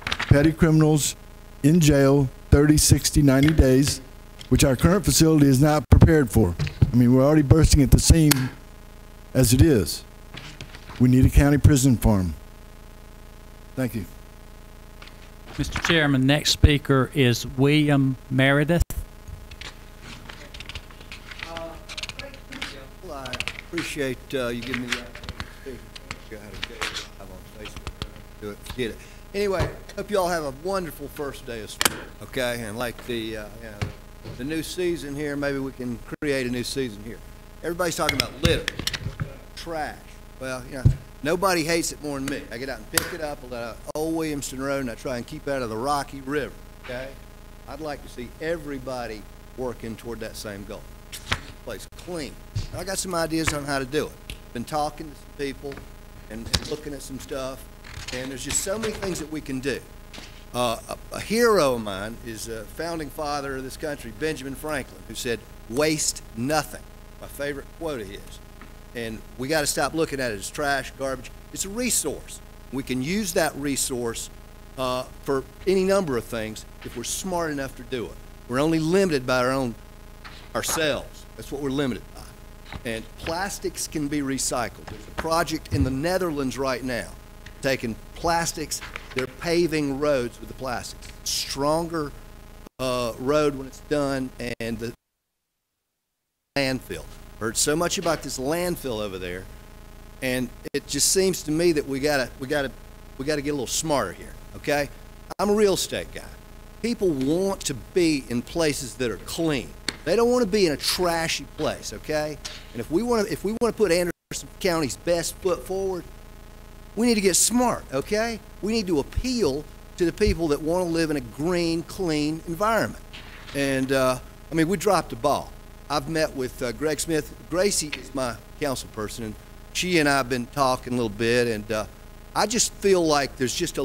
petty criminals in jail 30, 60, 90 days, which our current facility is not prepared for. I mean, we're already bursting at the seam as it is. We need a county prison farm. Thank you. Mr. Chairman, next speaker is William Meredith. Well, I appreciate you giving me the opportunity to speak. I'm on Facebook. Do it, forget it. Anyway, hope you all have a wonderful first day of school. Okay, and like the new season here, maybe we can create a new season here. Everybody's talking about litter, trash. Well, nobody hates it more than me. I get out and pick it up on Old Williamston Road, and I try and keep out of the Rocky River, okay? I'd like to see everybody working toward that same goal. Place clean. And I got some ideas on how to do it. Been talking to some people and looking at some stuff, and there's just so many things that we can do. A hero of mine is a founding father of this country, Benjamin Franklin, who said, "Waste nothing." My favorite quote of his. And we got to stop looking at it as trash, garbage. It's a resource. We can use that resource for any number of things if we're smart enough to do it. We're only limited by ourselves. That's what we're limited by. And plastics can be recycled. There's a project in the Netherlands right now, taking plastics, they're paving roads with the plastics. Stronger road when it's done, and the landfill. Heard so much about this landfill over there, and it just seems to me that we gotta get a little smarter here. Okay, I'm a real estate guy. People want to be in places that are clean. They don't want to be in a trashy place, okay? And if we want to put Anderson County's best foot forward, we need to get smart, okay? We need to appeal to the people that want to live in a green, clean environment. And, I mean, we dropped the ball. I've met with Greg Smith. Gracie is my council person, and she and I have been talking a little bit, and I just feel like there's just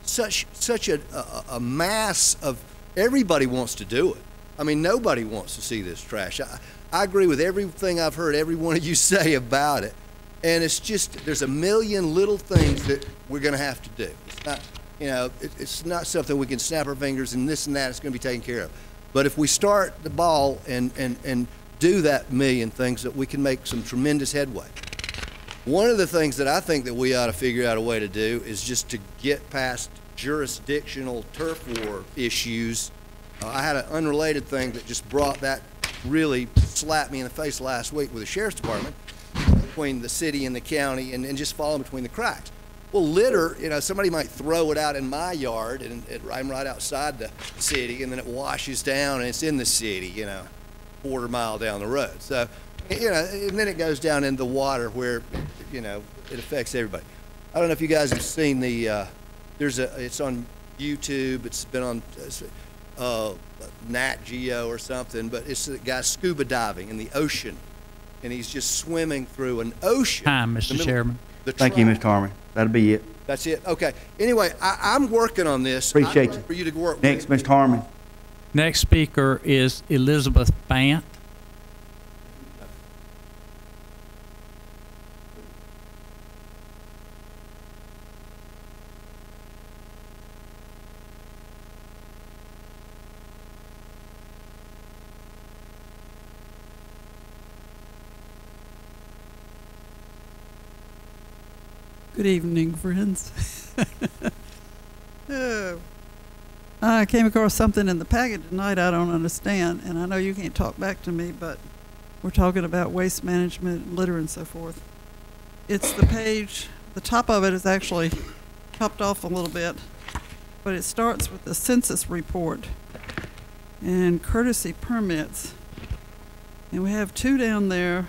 such a mass of, everybody wants to do it. I mean, nobody wants to see this trash. I agree with everything I've heard every one of you say about it. And it's just, there's a million little things that we're going to have to do. It's not, you know, it's not something we can snap our fingers and this and that, it's going to be taken care of. But if we start the ball and do that million things, that we can make some tremendous headway. One of the things that I think that we ought to figure out a way to do is just to get past jurisdictional turf war issues. I had an unrelated thing that just brought that, really slapped me in the face last week with the sheriff's department, between the city and the county, and just falling between the cracks. Well, litter, you know, somebody might throw it out in my yard, and I'm right outside the city, and then it washes down and it's in the city, you know, quarter mile down the road. So, you know, and then it goes down in the water where, you know, it affects everybody. I don't know if you guys have seen the, it's on YouTube, it's been on Nat Geo or something, but it's the guy scuba diving in the ocean, and he's just swimming through an ocean. Time, Mr. Chairman. Thank you, Mr. Harmon. That'll be it. That's it. Okay. Anyway, I'm working on this. Appreciate you. For you to work Next, with. Mr. Harmon. Next speaker is Elizabeth Bant. Good evening, friends. I came across something in the packet tonight I don't understand, and I know you can't talk back to me, but we're talking about waste management, litter, and so forth. It's the page, the top of it is actually chopped off a little bit, but it starts with the census report and courtesy permits. And we have two down there,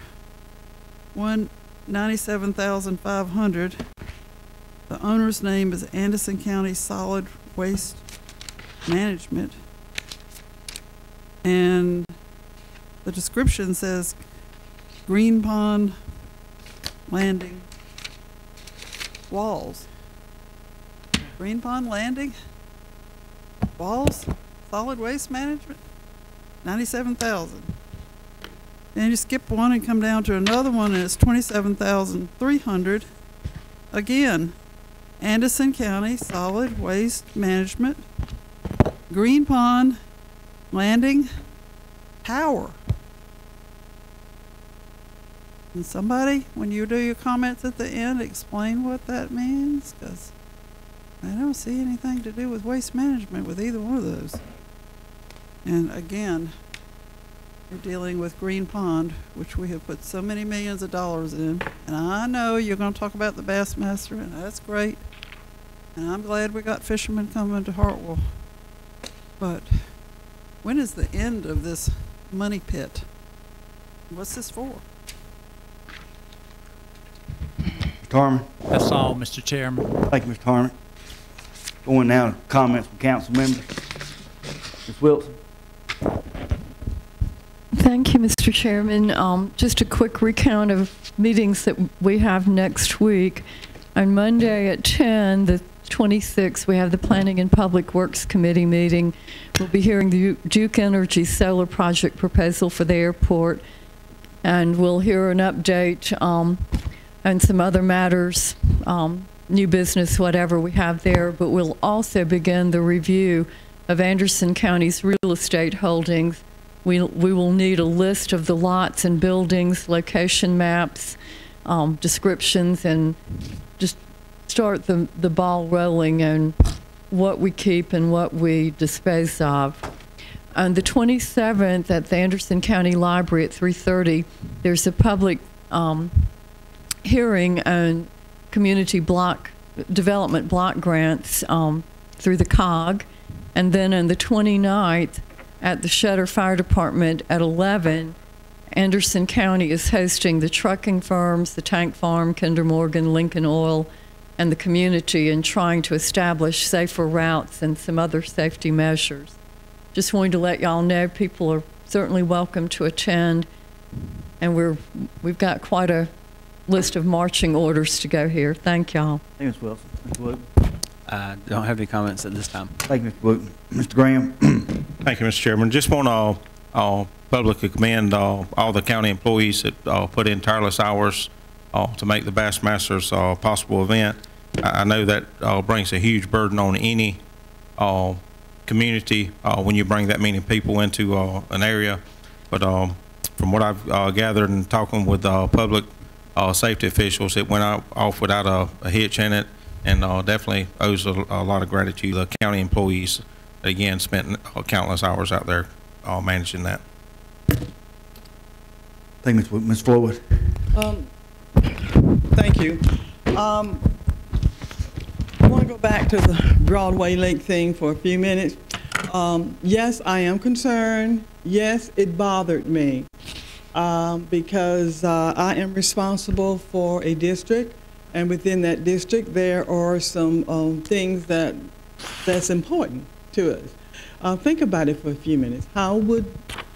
one 97,500. The owner's name is Anderson County Solid Waste Management. And the description says Green Pond Landing Walls. Green Pond Landing Walls? Solid Waste Management? 97,000. And you skip one and come down to another one, and it's 27,300. Again, Anderson County Solid Waste Management, Green Pond Landing Tower. And somebody, when you do your comments at the end, explain what that means, because I don't see anything to do with waste management with either one of those. And again, you're dealing with Green Pond, which we have put so many millions of dollars in. And I know you're going to talk about the Bassmaster, and that's great. And I'm glad we got fishermen coming to Hartwell. But when is the end of this money pit? What's this for? Mr. Harmon. That's all, Mr. Chairman. Thank you, Mr. Harmon. Going now to comments from council members. Ms. Wilson. Thank you, Mr. Chairman. Just a quick recount of meetings that we have next week. On Monday at 10, the 26th, we have the Planning and Public Works Committee meeting. We'll be hearing the Duke Energy solar project proposal for the airport, and we'll hear an update on some other matters, new business, whatever we have there. But we'll also begin the review of Anderson County's real estate holdings. We will need a list of the lots and buildings, location maps, descriptions, and just start the ball rolling on what we keep and what we dispose of. On the 27th at the Anderson County Library at 3:30, there's a public hearing on community block development block grants through the COG. And then on the 29th, at the Shutter Fire Department at 11, Anderson County is hosting the trucking firms, the tank farm, Kinder Morgan, Lincoln Oil, and the community in trying to establish safer routes and some other safety measures. Just wanted to let y'all know people are certainly welcome to attend, and we've got quite a list of marching orders to go here. Thank y'all. Thank you, Ms. Wilson. Mr. Wood. I don't have any comments at this time. Thank you, Mr. Wood. Mr. Graham. Thank you, Mr. Chairman. Just want to publicly commend all the county employees that put in tireless hours to make the Bassmasters possible event. I know that brings a huge burden on any community when you bring that many people into an area. But from what I've gathered and talking with public safety officials, it went off without a hitch in it, and definitely owes a lot of gratitude to the county employees that, again, spent countless hours out there managing that. Thank you, Ms. Floyd. Thank you. I want to go back to the Broadway Lake thing for a few minutes. Yes, I am concerned. Yes, it bothered me because I am responsible for a district, and within that district there are some things that's important to us. Think about it for a few minutes. How would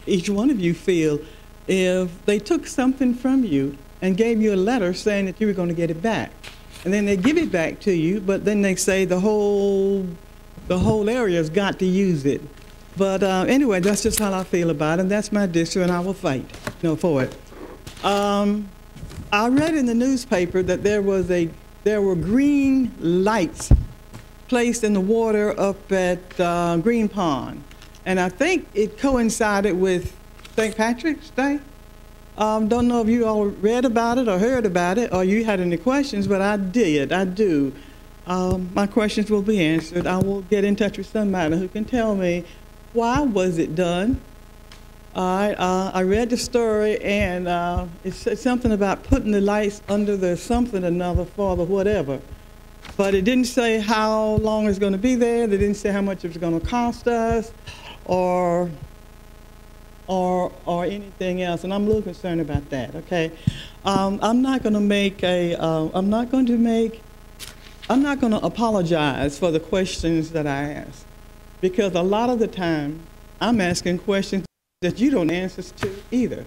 each one of you feel if they took something from you and gave you a letter saying that you were going to get it back? And then they give it back to you, but then they say the whole area's got to use it. But anyway, that's just how I feel about it, and that's my district, and I will fight, for it. I read in the newspaper that there were green lights placed in the water up at Green Pond, and I think it coincided with St. Patrick's Day. Don't know if you all read about it or heard about it or you had any questions, but I do. My questions will be answered. I will get in touch with somebody who can tell me why was it done. I read the story, and it said something about putting the lights under the something or another for the whatever. But it didn't say how long it's going to be there. They didn't say how much it was going to cost us or anything else, and I'm a little concerned about that. Okay, I'm not going to apologize for the questions that I ask, because a lot of the time I'm asking questions that you don't answer to either.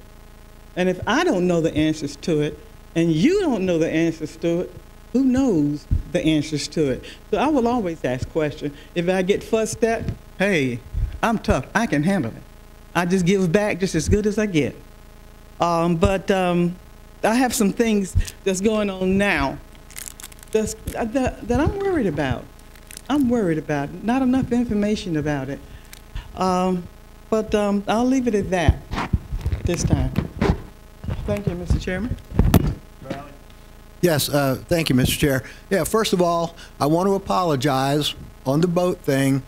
And if I don't know the answers to it, and you don't know the answers to it, who knows the answers to it? So I will always ask questions. If I get fussed at, hey, I'm tough. I can handle it. I just give back just as good as I get. But I have some things that's going on now that I'm worried about. Not enough information about it. But I'll leave it at that this time. Thank you, Mr. Chairman. Yes, thank you, Mr. Chair. Yeah, first of all, I want to apologize on the boat thing.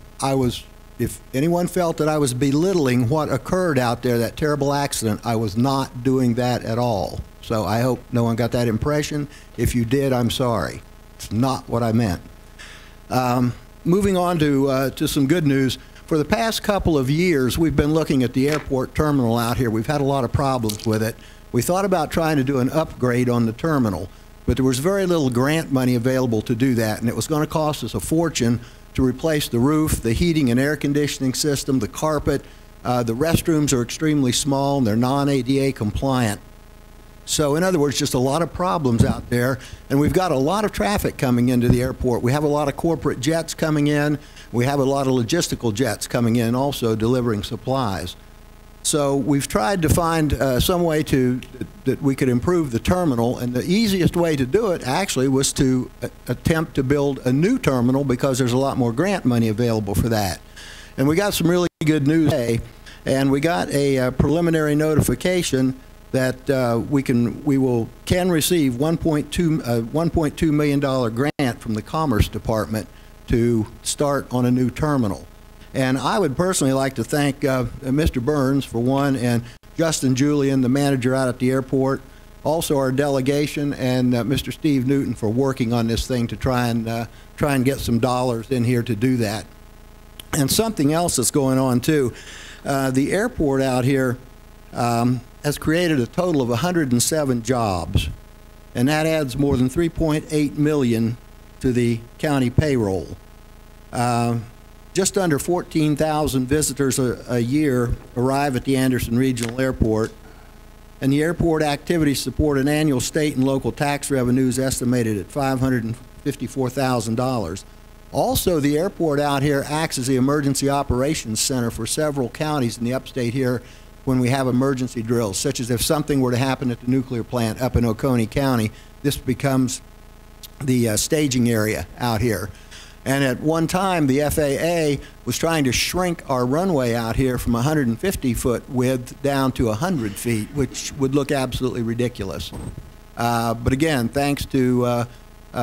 If anyone felt that I was belittling what occurred out there, that terrible accident, I was not doing that at all. So I hope no one got that impression. If you did, I'm sorry. It's not what I meant. Moving on to some good news. For the past couple of years, we've been looking at the airport terminal out here. We've had a lot of problems with it. We thought about trying to do an upgrade on the terminal, but there was very little grant money available to do that, and it was going to cost us a fortune to replace the roof, the heating and air conditioning system, the carpet. The restrooms are extremely small and they're non-ADA compliant. So in other words, just a lot of problems out there, and we've got a lot of traffic coming into the airport. We have a lot of corporate jets coming in. We have a lot of logistical jets coming in also delivering supplies. So we've tried to find some way that we could improve the terminal, and the easiest way to do it actually was to attempt to build a new terminal, because there's a lot more grant money available for that. And we got some really good news today, and we got a preliminary notification that we can receive $1.2 million grant from the Commerce Department to start on a new terminal. And I would personally like to thank Mr. Burns, for one, and Justin Julian, the manager out at the airport, Also our delegation and Mr. Steve Newton for working on this thing to try and get some dollars in here to do that. And something else that's going on too, the airport out here has created a total of 107 jobs, and that adds more than 3.8 million to the county payroll. Just under 14,000 visitors a year arrive at the Anderson Regional Airport, and the airport activities support an annual state and local tax revenues estimated at $554,000. Also, the airport out here acts as the emergency operations center for several counties in the upstate here when we have emergency drills, such as if something were to happen at the nuclear plant up in Oconee County, this becomes the staging area out here. And at one time, the FAA was trying to shrink our runway out here from 150-foot width down to 100 feet, which would look absolutely ridiculous. But again, thanks to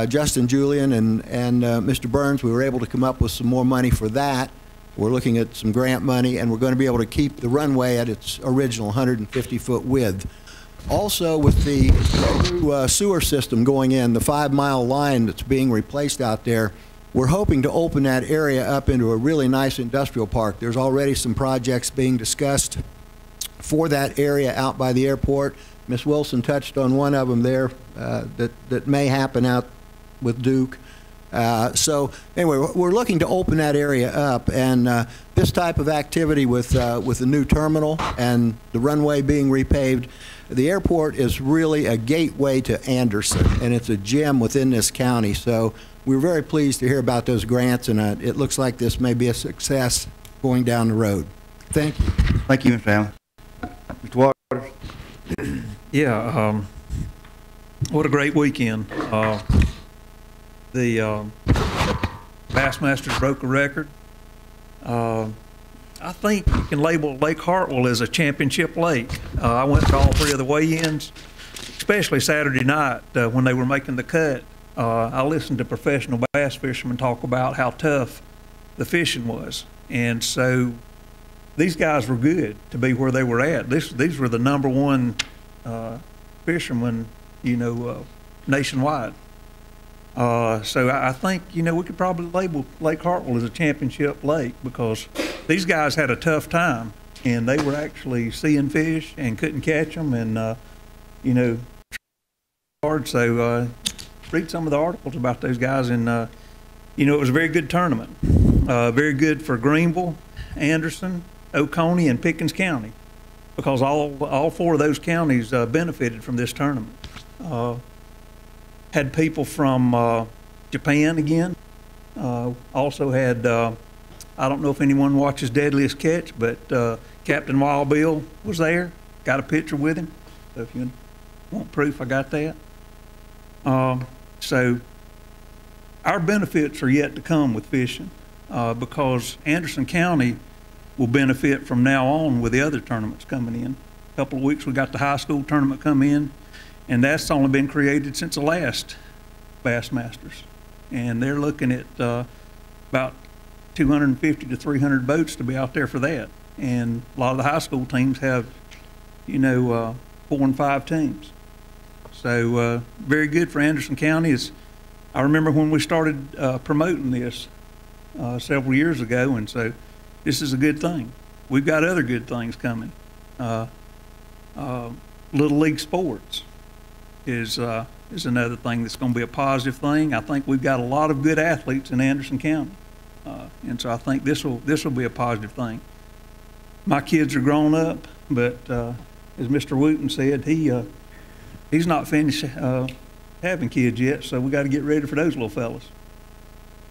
Justin Julian and Mr. Burns, we were able to come up with some more money for that. We're looking at some grant money, and we're going to be able to keep the runway at its original 150-foot width. Also, with the new sewer system going in, the 5-mile line that's being replaced out there, we're hoping to open that area up into a really nice industrial park. There's already some projects being discussed for that area out by the airport. Ms. Wilson touched on one of them there that may happen out with Duke. So anyway, we're looking to open that area up, and this type of activity with the new terminal and the runway being repaved, the airport is really a gateway to Anderson, and it's a gem within this county. So we're very pleased to hear about those grants, and it looks like this may be a success going down the road. Thank you. Thank you, Mr. Allen. Mr. Waters? Yeah, what a great weekend. The Bassmasters broke a record. I think you can label Lake Hartwell as a championship lake. I went to all 3 of the weigh-ins, especially Saturday night when they were making the cut. I listened to professional bass fishermen talk about how tough the fishing was. And so these guys were good to be where they were at. These were the #1 fishermen, you know, nationwide. So I think, you know, we could probably label Lake Hartwell as a championship lake because these guys had a tough time, and they were actually seeing fish and couldn't catch them, and, you know, hard. So read some of the articles about those guys, and, you know, it was a very good tournament. Very good for Greenville, Anderson, Oconee, and Pickens County, because all 4 of those counties benefited from this tournament. Had people from Japan again. Also had, I don't know if anyone watches Deadliest Catch, but Captain Wild Bill was there. Got a picture with him. So if you want proof, I got that. So our benefits are yet to come with fishing because Anderson County will benefit from now on with the other tournaments coming in. A couple of weeks we got the high school tournament come in, and that's only been created since the last Bassmasters. And they're looking at about 250 to 300 boats to be out there for that. And a lot of the high school teams have, you know, 4 and 5 teams. So very good for Anderson County. I remember when we started promoting this several years ago, and so this is a good thing. We've got other good things coming. Little League sports is another thing that's going to be a positive thing. I think we've got a lot of good athletes in Anderson County, and so I think this will be a positive thing. My kids are grown up, but as Mr. Wooten said, he's not finished having kids yet, so we got to get ready for those little fellas.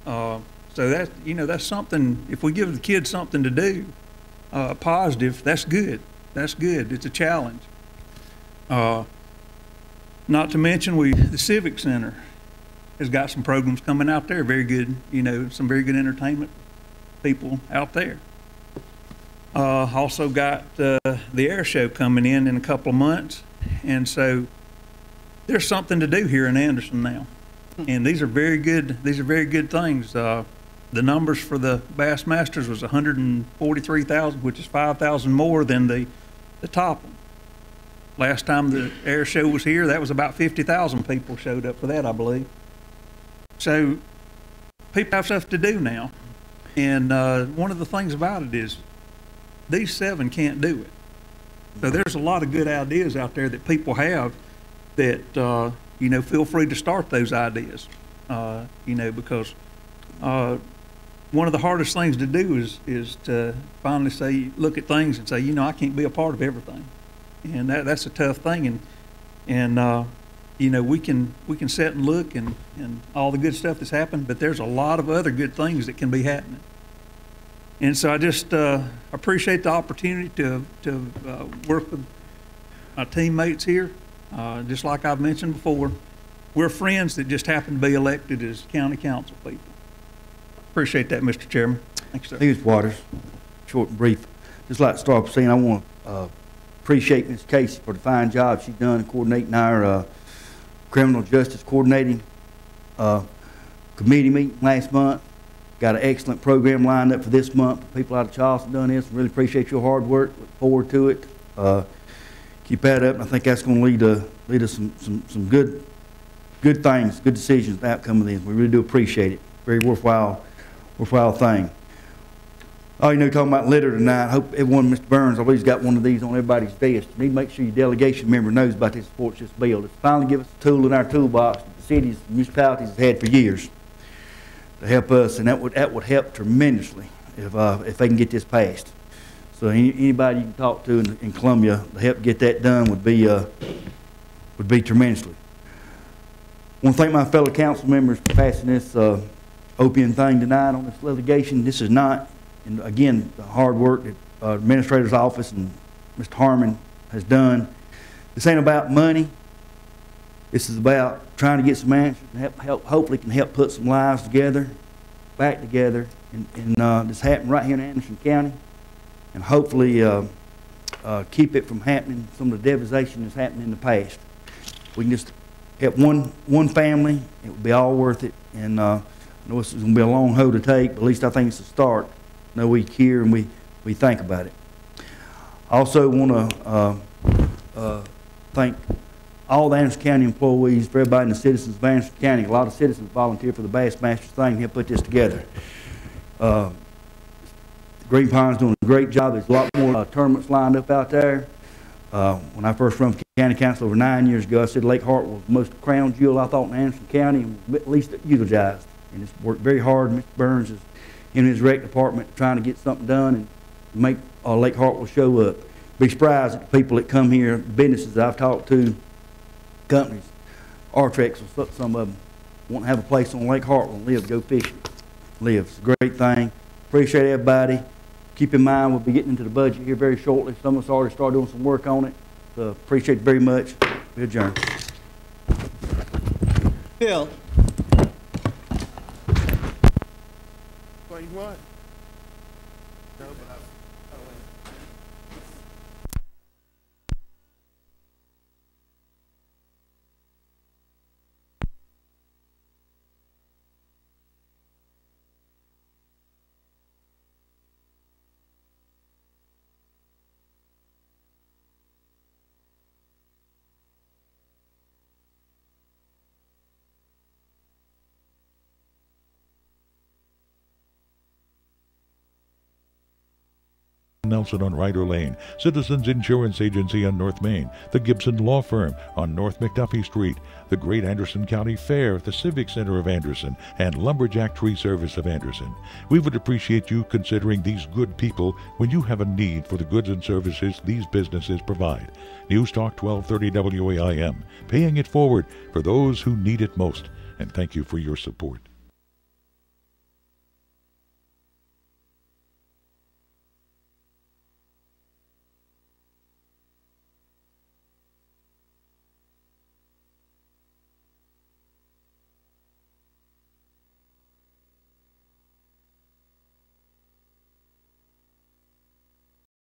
So that's, you know, that's something. If we give the kids something to do, positive, that's good. That's good. It's a challenge. Not to mention the Civic Center has got some programs coming out there. Very good, you know, some very good entertainment people out there. Also got the air show coming in a couple of months, and so there's something to do here in Anderson now. And these are very good. These are very good things. The numbers for the Bassmasters was 143,000, which is 5,000 more than the top one. Last time the air show was here, that was about 50,000 people showed up for that, I believe. So people have stuff to do now. And one of the things about it is these 7 can't do it. So there's a lot of good ideas out there that people have that, you know, feel free to start those ideas, you know, because one of the hardest things to do is to finally say, look at things and say, you know, I can't be a part of everything. And that's a tough thing. And you know, we can sit and look and all the good stuff that's happened, but there's a lot of other good things that can be happening. And so I just appreciate the opportunity to work with my teammates here. Just like I've mentioned before, we're friends that just happen to be elected as county council people. Appreciate that, Mr. Chairman. Thank you, sir. Thank you, Mr. Waters. Short and brief. Just like to start by saying I want to appreciate Ms. Casey for the fine job she's done in coordinating our criminal justice coordinating committee meeting last month. Got an excellent program lined up for this month. The people out of Charleston done this. Really appreciate your hard work. Look forward to it. Keep that up, and I think that's going to lead us some good things, good decisions, the outcome of these. We really do appreciate it. Very worthwhile thing. Oh, you know, talking about litter tonight. I hope everyone, Mr. Burns, I believe he's got one of these on everybody's desk. You need to make sure your delegation member knows about this, supports this bill. It's finally give us a tool in our toolbox that the cities and municipalities have had for years to help us, and that would help tremendously if they can get this passed. So anybody you can talk to in Columbia to help get that done would be tremendously. I want to thank my fellow council members for passing this opium thing tonight on this litigation. This is not, and again, the hard work that administrator's office and Mr. Harmon has done. This ain't about money. This is about trying to get some answers and hopefully can help put some lives together, back together, and this happened right here in Anderson County, and hopefully keep it from happening, some of the devastation that's happened in the past. We can just help one family, it would be all worth it. And I know this is going to be a long hoe to take, but at least I think it's a start. I know we care and we think about it. I also want to thank all the Anderson County employees, for everybody in the citizens of Anderson County. A lot of citizens volunteered for the Bassmasters thing to help put this together. Green Pond's doing a great job. There's a lot more tournaments lined up out there. When I first run for county council over 9 years ago, I said Lake Hart was the most crown jewel I thought in Anderson County, and at least utilized. And it's worked very hard. Mr. Burns is in his rec department trying to get something done and make Lake Hart will show up. Be surprised at the people that come here, businesses that I've talked to, companies, Artrex, some of them want to have a place on Lake Hartwell and live, go fishing, live. It's a great thing. Appreciate everybody. Keep in mind, we'll be getting into the budget here very shortly. Some of us already started doing some work on it. So appreciate it very much. We adjourn. Bill. What? Nelson on Ryder Lane, Citizens Insurance Agency on North Main, the Gibson Law Firm on North McDuffie Street, the Great Anderson County Fair at the Civic Center of Anderson, and Lumberjack Tree Service of Anderson. We would appreciate you considering these good people when you have a need for the goods and services these businesses provide. News Talk 1230 WAIM, paying it forward for those who need it most. And thank you for your support.